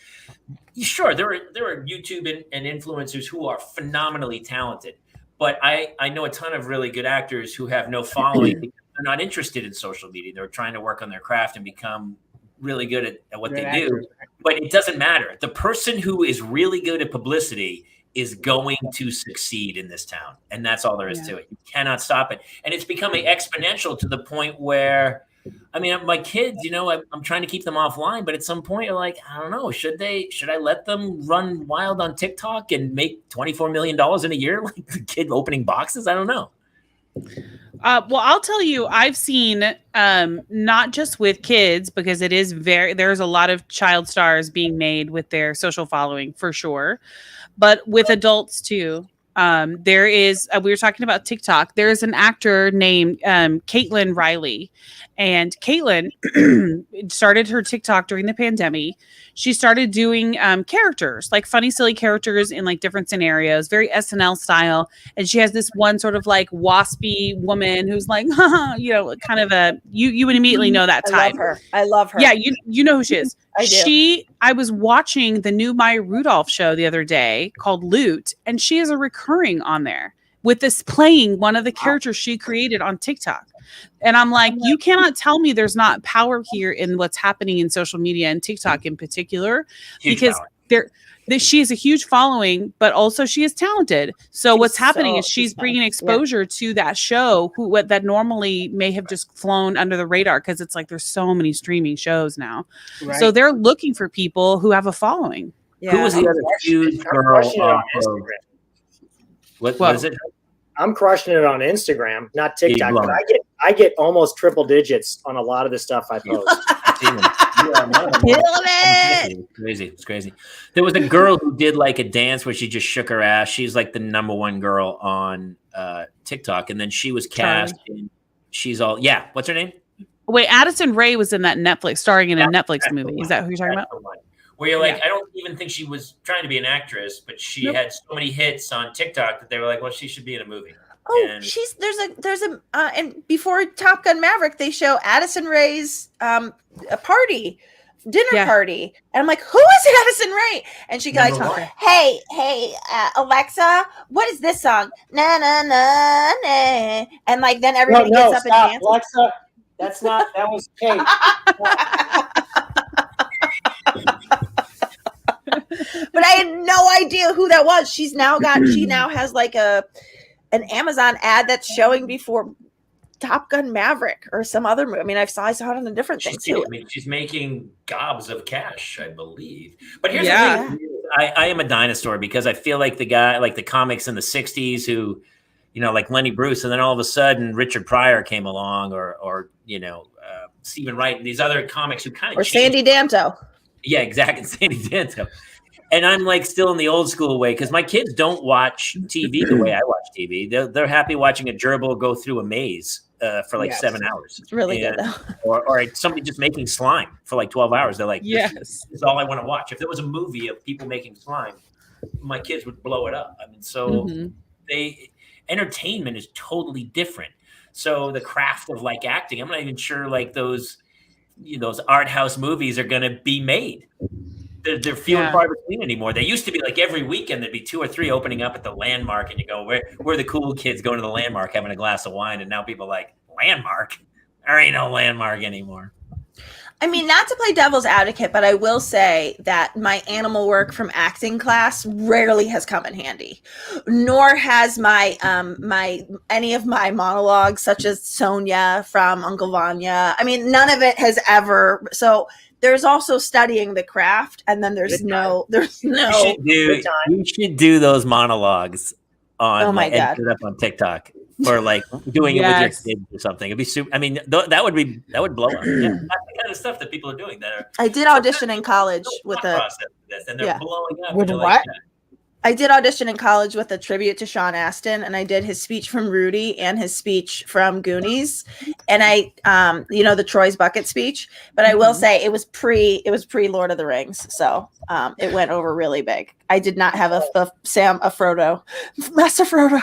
sure, there are YouTube and influencers who are phenomenally talented, but I know a ton of really good actors who have no following because they're not interested in social media. They're trying to work on their craft and become really good at what they do. But it doesn't matter. The person who is really good at publicity is going to succeed in this town. And that's all there is to it. You cannot stop it. And it's becoming exponential to the point where, I mean, my kids, I'm trying to keep them offline, but at some point you're like, I don't know, should I let them run wild on TikTok and make $24 million in a year? Like the kid opening boxes? I don't know. Well, I'll tell you, I've seen not just with kids, because there's a lot of child stars being made with their social following for sure, but with adults too. There is, we were talking about TikTok. There's an actor named Caitlin Riley, and Caitlin started her TikTok during the pandemic. She started doing characters, like funny, silly characters in like different scenarios, very SNL style. And she has this one sort of like waspy woman who's like, kind of you would immediately know that type. I love her. Yeah, you know who she is. I do. I was watching the new Maya Rudolph show the other day called Loot, and she is a recurring on there with this playing one of the characters she created on TikTok. And I'm like, you cannot tell me there's not power here in what's happening in social media and TikTok in particular, because she has a huge following, but also she is talented. So what's happening is she's bringing exposure to that show that normally may have just flown under the radar, because it's like there's so many streaming shows now. Right. So they're looking for people who have a following. Yeah. Who was the other huge girl? What is it? I'm crushing it on Instagram, not TikTok, but I get almost triple digits on a lot of the stuff I post. It's crazy. There was a girl who did like a dance where she just shook her ass. She's like the number one girl on TikTok, and then she was cast in She's All. Yeah, what's her name? Wait, Addison Rae was in that starring in a Netflix movie. Is that who you're talking about? Where you're like, I don't even think she was trying to be an actress, but she had so many hits on TikTok that they were like, well, she should be in a movie. Oh, and before Top Gun Maverick, they show Addison Rae's dinner party, and I'm like, who is Addison Rae? And she goes, hey, Alexa, what is this song? Na na na na, and like then everybody gets up and dances. Alexa, that was Kate. But I had no idea who that was. She now has like an Amazon ad that's showing before Top Gun Maverick or some other movie. I mean, I saw it on a different thing too. I mean, she's making gobs of cash, I believe. But here's the thing: I am a dinosaur because I feel like the guy, like the comics in the '60s, who, like Lenny Bruce, and then all of a sudden Richard Pryor came along, or Stephen Wright, and these other comics who kind of or Sandy Danto. Yeah, exactly, Sandy Danto. And I'm like still in the old school way because my kids don't watch TV the way I watch TV. They're happy watching a gerbil go through a maze for like 7 hours. It's really good though. Or somebody just making slime for like 12 hours. They're like, yes, this is all I want to watch. If there was a movie of people making slime, my kids would blow it up. I mean, so entertainment is totally different. So the craft of like acting, I'm not even sure like those those art house movies are going to be made. They're few and far between anymore. They used to be like every weekend there'd be 2 or 3 opening up at the Landmark, and you go, where are the cool kids going to the Landmark having a glass of wine? And now people are like, Landmark? There ain't no Landmark anymore. I mean, not to play devil's advocate, but I will say that my animal work from acting class rarely has come in handy, nor has my any of my monologues, such as Sonia from Uncle Vanya. I mean, none of it has ever. So there's also studying the craft, and then there's no. You should do those monologues on. Oh my God. And put it up on TikTok. For like doing it with your kids or something, it'd be super. I mean, that would blow up. Yeah, that's the kind of stuff that people are doing. I did audition in college with and they're blowing up. With what? I did audition in college with a tribute to Sean Astin, and I did his speech from Rudy and his speech from Goonies, and I, the Troy's bucket speech. But I will say it was pre Lord of the Rings, so it went over really big. I did not have a Frodo, Master Frodo.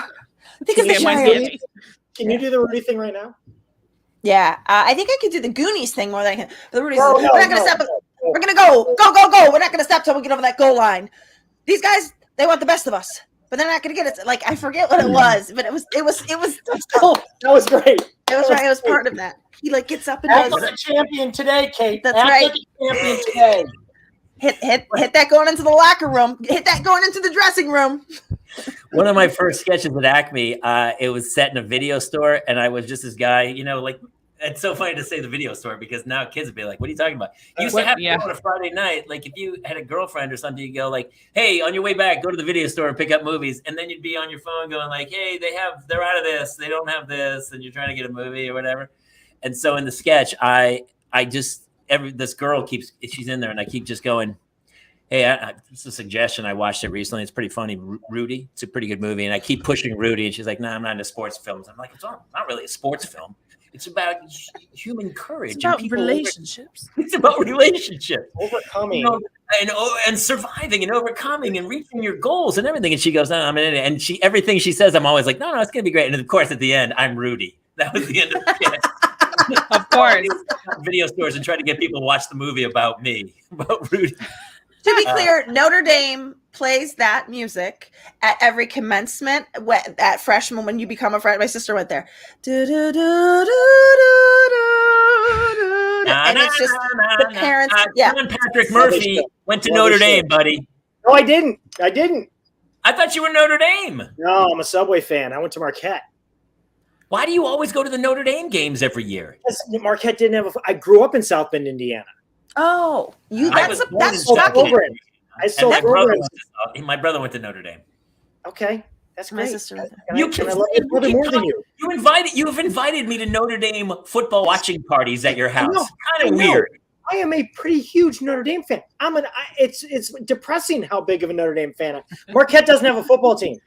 Because can you do the Rudy thing right now? Yeah, I think I could do the Goonies thing more than I can. The Rudy's we're not going to stop. We're going to go. We're not going to stop till we get over that goal line. These guys, they want the best of us, but they're not going to get it. Like, I forget what it was, but it was cool. That was great. It was right. It was part of that. He like gets up and does. Like a champion today, Kate. That's right. Like a champion today. Hit that going into the locker room. Hit that going into the dressing room. One of my first sketches at Acme, it was set in a video store, and I was just this guy, like, it's so funny to say the video store because now kids would be like, what are you talking about? You used to have to go on a Friday night, like if you had a girlfriend or something, you go like, hey, on your way back, go to the video store and pick up movies. And then you'd be on your phone going like, hey, they're out of this, they don't have this, and you're trying to get a movie or whatever. And so in the sketch, this girl she's in there and I keep just going, hey, it's a suggestion. I watched it recently. It's pretty funny. Rudy. It's a pretty good movie. And I keep pushing Rudy. And she's like, I'm not into sports films. I'm like, it's not really a sports film. It's about human courage. It's about relationships. It's about relationships. Overcoming. And surviving and overcoming and reaching your goals and everything. And she goes, no, I'm in it. And everything she says, I'm always like, no, it's going to be great. And of course, at the end, I'm Rudy. That was the end of the sketch. Of course. Video stores and try to get people to watch the movie about me, about Rudy. To be clear, Notre Dame plays that music at every commencement at freshman when you become a freshman. My sister went there. And it's just the parents. John Patrick Murphy went to Notre Dame, buddy. No, I didn't. I thought you were Notre Dame. No, I'm a Subway fan. I went to Marquette. Why do you always go to the Notre Dame games every year? Because Marquette didn't have I grew up in South Bend, Indiana. Oh, that's shocking. My brother went to Notre Dame. Okay, that's great. My sister. I love your brother more than you. You've invited me to Notre Dame football watching parties at your house. Kind of weird. I am a pretty huge Notre Dame fan. It's depressing how big of a Notre Dame fan I am. Marquette doesn't have a football team.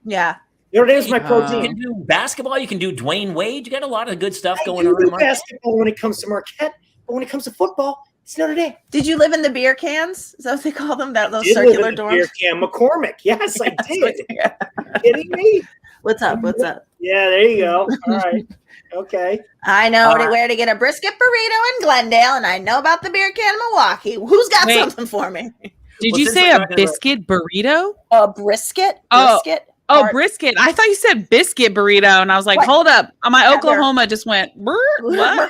Yeah. Notre Dame's my pro team. You can do basketball. You can do Dwayne Wade. You got a lot of good stuff going on. You do basketball when it comes to Marquette, but when it comes to football, it's Notre Dame. Did you live in the beer cans? Is that what they call them? Those circular dorms? Beer can. McCormick. Yes, I did. Kidding me? What's up? Yeah, there you go. All right. Okay. I know where to get a brisket burrito in Glendale, and I know about the beer can in Milwaukee. Who's got something for me? Did you say a biscuit burrito? A brisket? Oh, brisket. I thought you said biscuit burrito, and I was like, hold up. My Heather. Oklahoma just went, what?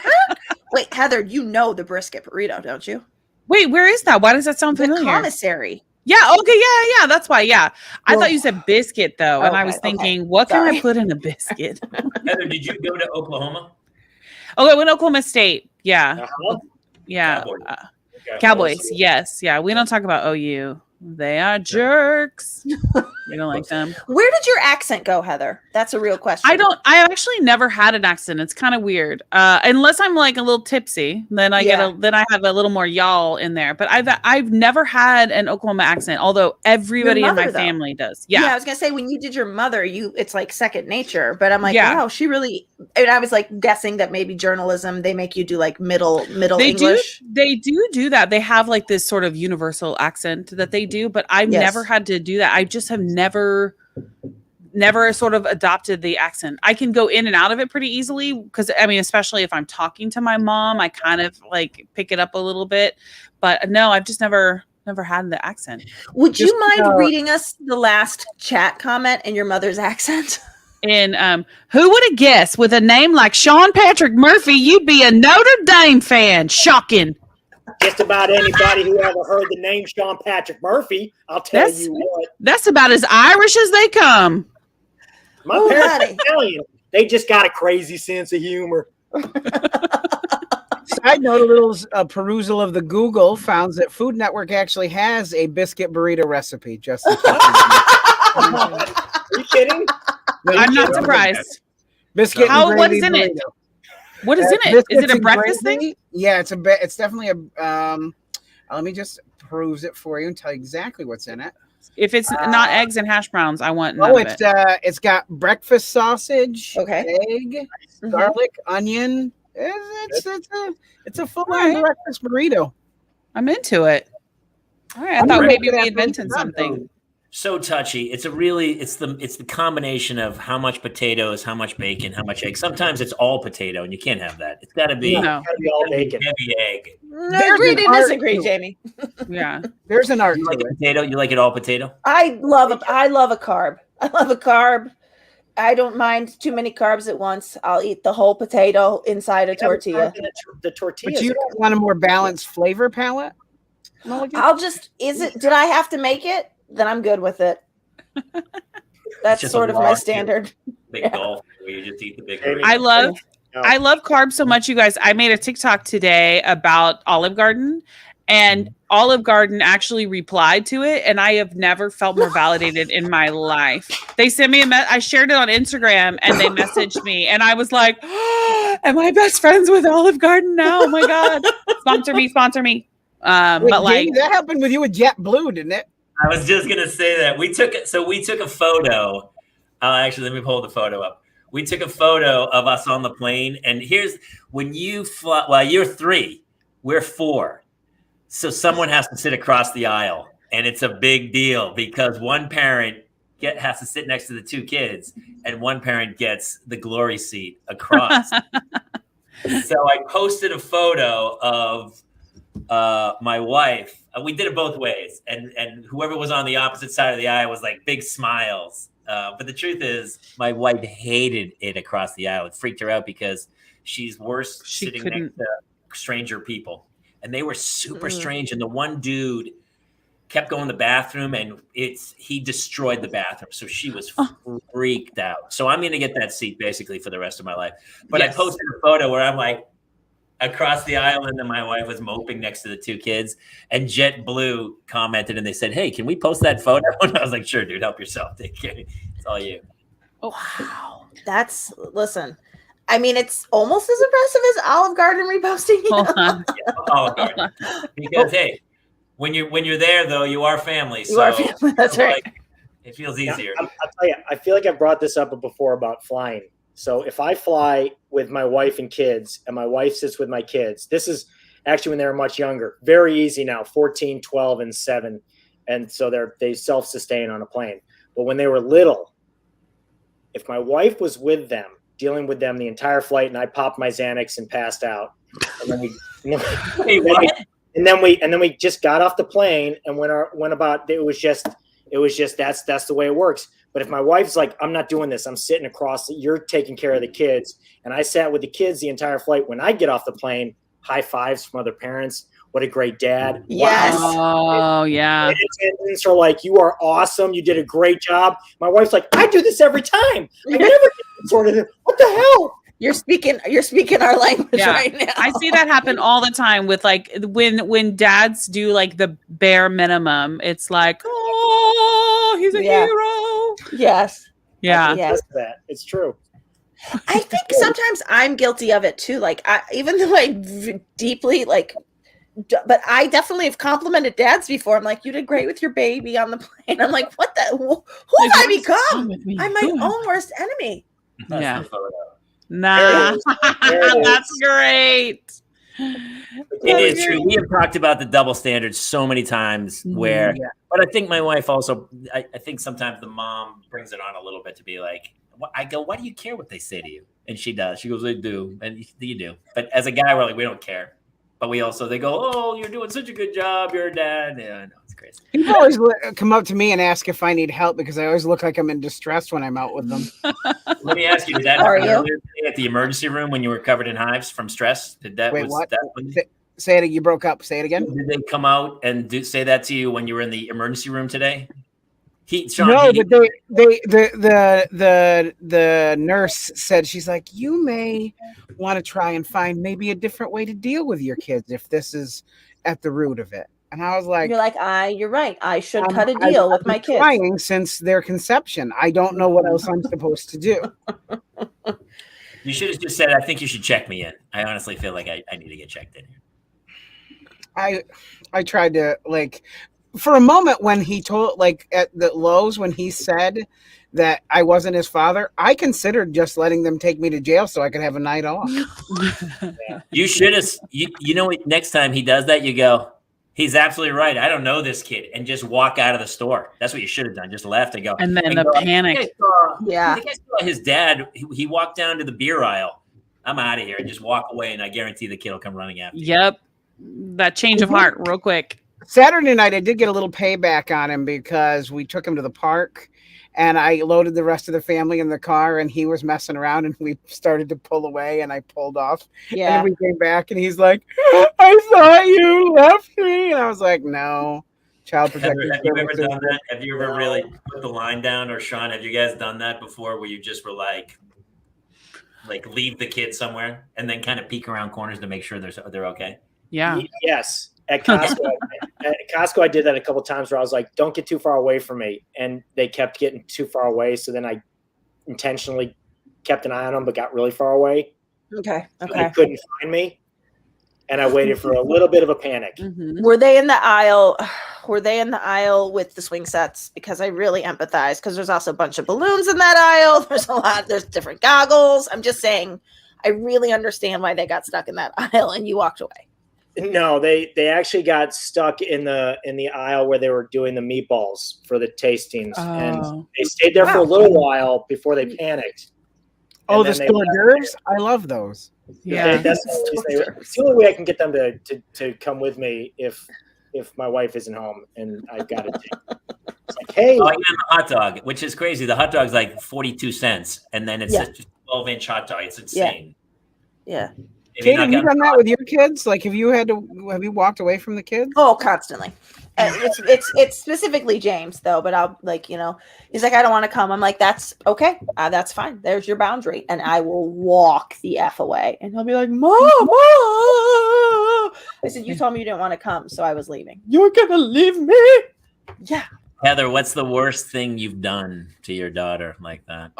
Wait, Heather, you know the brisket burrito, don't you? Wait, where is that? Why does that sound familiar? The commissary. Yeah, okay, yeah. That's why, yeah. I thought you said biscuit, though, and I was thinking, what can I put in a biscuit? Heather, did you go to Oklahoma? Oh, I went to Oklahoma State, yeah. Uh-huh. Yeah. Cowboys, yes. Yeah, we don't talk about OU. They are jerks. We don't like them. Where did your accent go, Heather? That's a real question. I actually never had an accent. It's kind of weird. Unless I'm like a little tipsy, then I have a little more y'all in there. But I've never had an Oklahoma accent, although everybody in my family does. Yeah. I was gonna say when you did your mother, it's like second nature. But I'm like, wow, she really. And I was like guessing that maybe journalism they make you do like middle English. They do that. They have like this sort of universal accent that they do, but I've never had to do that. I just have never never sort of adopted the accent. I can go in and out of it pretty easily because I mean, especially if I'm talking to my mom, I kind of like pick it up a little bit. But no, I've just never had the accent. Would you mind reading us the last chat comment in your mother's accent? And who would have guessed with a name like Sean Patrick Murphy, you'd be a Notre Dame fan? Shocking. Just about anybody who ever heard the name Sean Patrick Murphy, I'll tell you what. That's about as Irish as they come. My parents are Italian. They just got a crazy sense of humor. Side note, a little perusal of the Google found that Food Network actually has a biscuit burrito recipe. Just in case. Are you kidding? No, I'm not surprised. Biscuit. What is in it? What is in it? Is it a breakfast thing? Yeah, it's definitely a. Let me just peruse it for you and tell you exactly what's in it. If it's not eggs and hash browns, I want none Oh, of it. It's got breakfast sausage, Okay. egg, garlic, onion. It's a full-on breakfast burrito. I'm into it. All right, I thought maybe we invented something. So touchy. It's the combination of how much potatoes, how much bacon, how much egg. Sometimes it's all potato, and you can't have that. It's got to be all bacon. heavy egg. Agree to disagree, Jamie. Yeah, there's an art. You like it potato? You like it all potato? I love a carb. I love a carb. I don't mind too many carbs at once. I'll eat the whole potato inside a tortilla. The tortilla. But you don't want a more balanced flavor palette? Did I have to make it? Then I'm good with it. That's sort of my standard. Big golf where you just eat the big. I love carbs so much, you guys. I made a TikTok today about Olive Garden, and Olive Garden actually replied to it, and I have never felt more validated in my life. They sent me I shared it on Instagram, and they messaged me, and I was like, am I best friends with Olive Garden now? Oh my God. Sponsor me. But like that happened with you with JetBlue, didn't it? I was just gonna say that we took a photo. Actually, let me pull the photo up. We took a photo of us on the plane, and here's when you fly. Well, you're 3, we're 4, so someone has to sit across the aisle, and it's a big deal because one parent has to sit next to the 2 kids, and one parent gets the glory seat across. So I posted a photo of my wife. We did it both ways, and whoever was on the opposite side of the aisle was like big smiles. But the truth is, my wife hated it across the aisle. It freaked her out because she's worse sitting next to stranger people, and they were super strange. And the one dude kept going to the bathroom, and he destroyed the bathroom. So she was freaked out. So I'm going to get that seat basically for the rest of my life. But I posted a photo where I'm like across the aisle, and then my wife was moping next to the 2 kids, and JetBlue commented, and they said, "Hey, can we post that photo?" And I was like, "Sure, dude, help yourself. Take care. It's all you." Oh, wow. Listen, I mean, it's almost as impressive as Olive Garden reposting. Olive Garden. Because hey, when you're there though, you are family. You are family. That's right. It feels easier. I'll tell you, I feel like I've brought this up before about flying. So if I fly with my wife and kids, and my wife sits with my kids, this is actually when they were much younger. Very easy now, 14, 12, and 7. And so they self-sustain on a plane. But when they were little, if my wife was with them, dealing with them the entire flight, and I popped my Xanax and passed out, and then we just got off the plane and went about. It was just that's the way it works. But if my wife's like, I'm not doing this, I'm sitting across, you're taking care of the kids, and I sat with the kids the entire flight. When I get off the plane, high fives from other parents. What a great dad. Yes. Wow. Oh, yeah. Attendants are like, you are awesome. You did a great job. My wife's like, I do this every time. I never get sort of, what the hell? You're speaking our language right now. I see that happen all the time with like when dads do like the bare minimum. It's like, oh, he's a hero. Yes. Yeah. Yes. It's true. I think sometimes I'm guilty of it too. Like even though I deeply like, but I definitely have complimented dads before. I'm like, you did great with your baby on the plane. I'm like, what the? Who have I become? I'm my own worst enemy. Yeah. Nah, that's great. It is true. We have talked about the double standards so many times where, but I think my wife also, I think sometimes the mom brings it on a little bit to be like, I go, why do you care what they say to you? And she does. She goes, they do. And you do. But as a guy, we're like, we don't care. But they go, oh, you're doing such a good job. You're a dad. Yeah, I know. It's crazy. People always come up to me and ask if I need help because I always look like I'm in distress when I'm out with them. Let me ask you, did that happen earlier today at the emergency room when you were covered in hives from stress? Did that? Wait, what? Say it. You broke up. Say it again. Did they come out and say that to you when you were in the emergency room today? But the nurse said, she's like, you may want to try and find maybe a different way to deal with your kids if this is at the root of it. And I was like, you're right. I should cut a deal with my kids. Trying since their conception. I don't know what else I'm supposed to do. You should have just said, I think you should check me in. I honestly feel like I need to get checked in here. I tried to, like, for a moment when he told, like, at the Lowe's, when he said that I wasn't his father, I considered just letting them take me to jail so I could have a night off. You should have, you know, next time he does that, you go, he's absolutely right. I don't know this kid, and just walk out of the store. That's what you should have done. Just left and go. And then the panic. I think I saw his dad. He walked down to the beer aisle. I'm out of here, and just walk away, and I guarantee the kid will come running after you. Yep. That change of heart real quick. Saturday night, I did get a little payback on him because we took him to the park and I loaded the rest of the family in the car and he was messing around and we started to pull away and I pulled off. Yeah. And we came back and he's like, I thought you left me. And I was like, no. Child protective. Have you ever done that? Have you ever really put the line down? Or Sean, have you guys done that before where you just were like leave the kid somewhere and then kind of peek around corners to make sure they're okay? Yeah. Yes. At Costco, I did that a couple of times where I was like, don't get too far away from me. And they kept getting too far away. So then I intentionally kept an eye on them, but got really far away. Okay. So they couldn't find me. And I waited for a little bit of a panic. Mm-hmm. Were they in the aisle? Were they in the aisle with the swing sets? Because I really empathize because there's also a bunch of balloons in that aisle. There's different goggles. I'm just saying, I really understand why they got stuck in that aisle and you walked away. No, they actually got stuck in the aisle where they were doing the meatballs for the tastings, and they stayed there for a little while before they panicked. Oh, the hors d'oeuvres! I love those. Yeah, that's the only way I can get them to come with me if my wife isn't home and I've got to. It's like, hey, the hot dog, which is crazy. The hot dog's like 42 cents, and then it's a 12-inch hot dog. It's insane. Yeah. Kate, have you done that with your kids? Like, have you walked away from the kids? Oh, constantly. It's specifically James though, but I'll he's like, I don't want to come. I'm like, that's okay. That's fine. There's your boundary. And I will walk the F away. And he'll be like, Mama. I said, you told me you didn't want to come. So I was leaving. You're going to leave me? Yeah. Heather, what's the worst thing you've done to your daughter like that?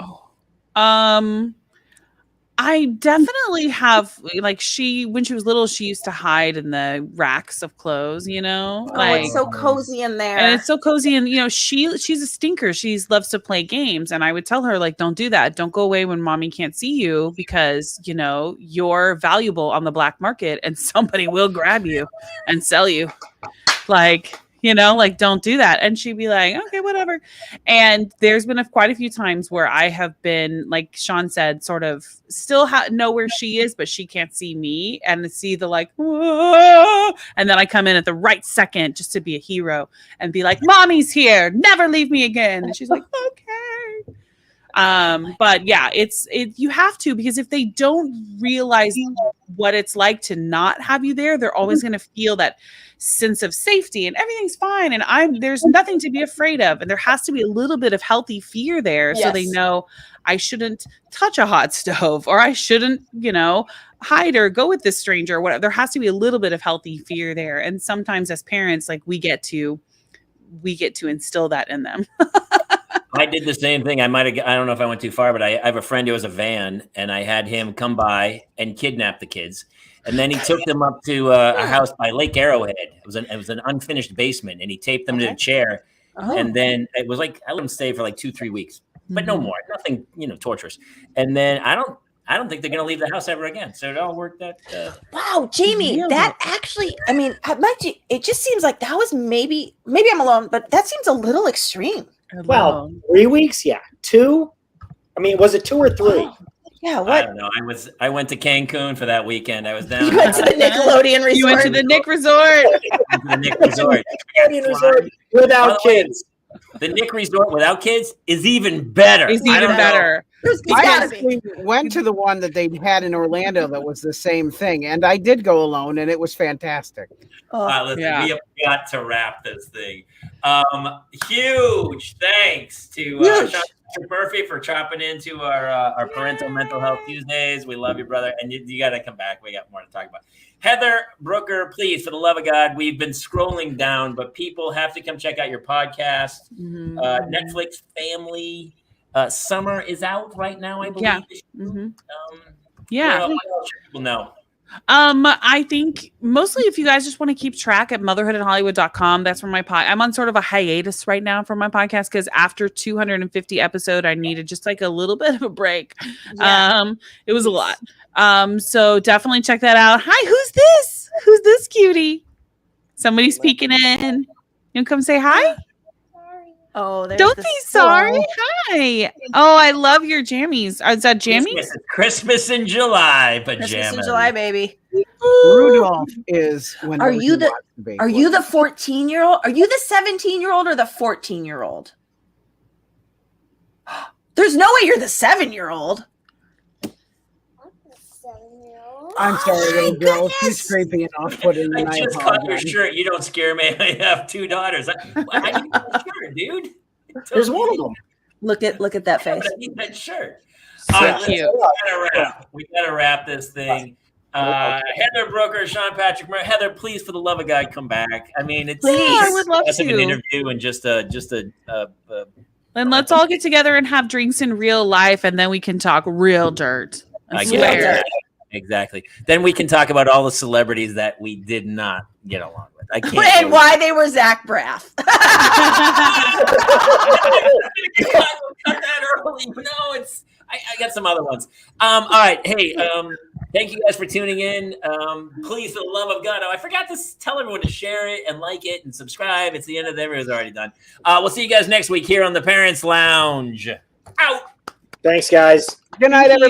I definitely have, like, when she was little, she used to hide in the racks of clothes, it's so cozy in there. And it's so cozy. And, she's a stinker. She loves to play games. And I would tell her, like, don't do that. Don't go away when mommy can't see you because, you're valuable on the black market and somebody will grab you and sell you. Don't do that. And she'd be like, okay, whatever. And there's been quite a few times where I have been, like Sean said, sort of still know where she is, but she can't see me and see the Whoa! And then I come in at the right second just to be a hero and be like, mommy's here. Never leave me again. And she's like, okay. But yeah, you have to, because if they don't realize what it's like to not have you there, they're always going to feel that sense of safety and everything's fine. And there's nothing to be afraid of. And there has to be a little bit of healthy fear there. Yes. So they know I shouldn't touch a hot stove or I shouldn't, hide or go with this stranger or whatever. There has to be a little bit of healthy fear there. And sometimes as parents, like we get to instill that in them. I did the same thing. I don't know if I went too far, but I have a friend who has a van and I had him come by and kidnap the kids. And then he took them up to a house by Lake Arrowhead. It was an unfinished basement and he taped them to a chair. Oh. And then it was like, I let him stay for like 2-3 weeks, but no more, nothing, torturous. And then I I don't think they're going to leave the house ever again. So it all worked out. Wow, Jamie, that actually, I mean, it just seems like that was maybe I'm alone, but that seems a little extreme. Well, 3 weeks, yeah. 2. I mean, was it 2 or 3? Yeah, what? I don't know. I went to Cancun for that weekend. I was down. You went to the Nickelodeon resort. You went to the Nick Resort. The Nick Resort. Resort without kids. The Nick Resort without kids is even better. It's even better. I actually went to the one that they had in Orlando that was the same thing, and I did go alone, and it was fantastic. Listen, we have got to wrap this thing. Huge thanks to Sean Murphy for chopping into our Parental Mental Health Tuesdays. We love you, brother, and you got to come back. We got more to talk about. Heather Brooker, please, for the love of God, we've been scrolling down, but people have to come check out your podcast. Netflix Family Summer is out right now, I believe. Yeah. What else should people know? I think mostly if you guys just want to keep track at motherhoodandhollywood.com, that's where I'm on sort of a hiatus right now for my podcast because after 250 episode, I needed just like a little bit of a break. Yeah. It was a lot. So definitely check that out. Hi, who's this? Who's this cutie? Somebody's peeking in. You come say hi? Oh, don't be sorry. Hi. Oh, I love your jammies. Is that jammies? Christmas in July pajamas. Christmas in July, baby. Rudolph is when. Are you the 14-year-old? Are you the 17-year-old or the 14-year-old? There's no way you're the 7-year-old. I'm sorry, little girl. She's creepy and off-putting. I just cut your shirt. You don't scare me. I have 2 daughters. I need that shirt, dude. There's one of them. Look at that face. I need that shirt. So all right, cute. We gotta wrap this thing. Heather Brooker, Sean Patrick Murray. Heather, please, for the love of God, come back. I mean, it's I would love to. An interview and just a. Then let's all get together and have drinks in real life, and then we can talk real dirt. I swear. Exactly. Then we can talk about all the celebrities that we did not get along with. I can't. And why they were Zach Braff. Cut that early. No, it's. I got some other ones. All right. Hey, thank you guys for tuning in. Please, for the love of God, I forgot to tell everyone to share it and like it and subscribe. It's the end of the everyone's already done. We'll see you guys next week here on the Parents Lounge. Out. Thanks, guys. Good night, everybody.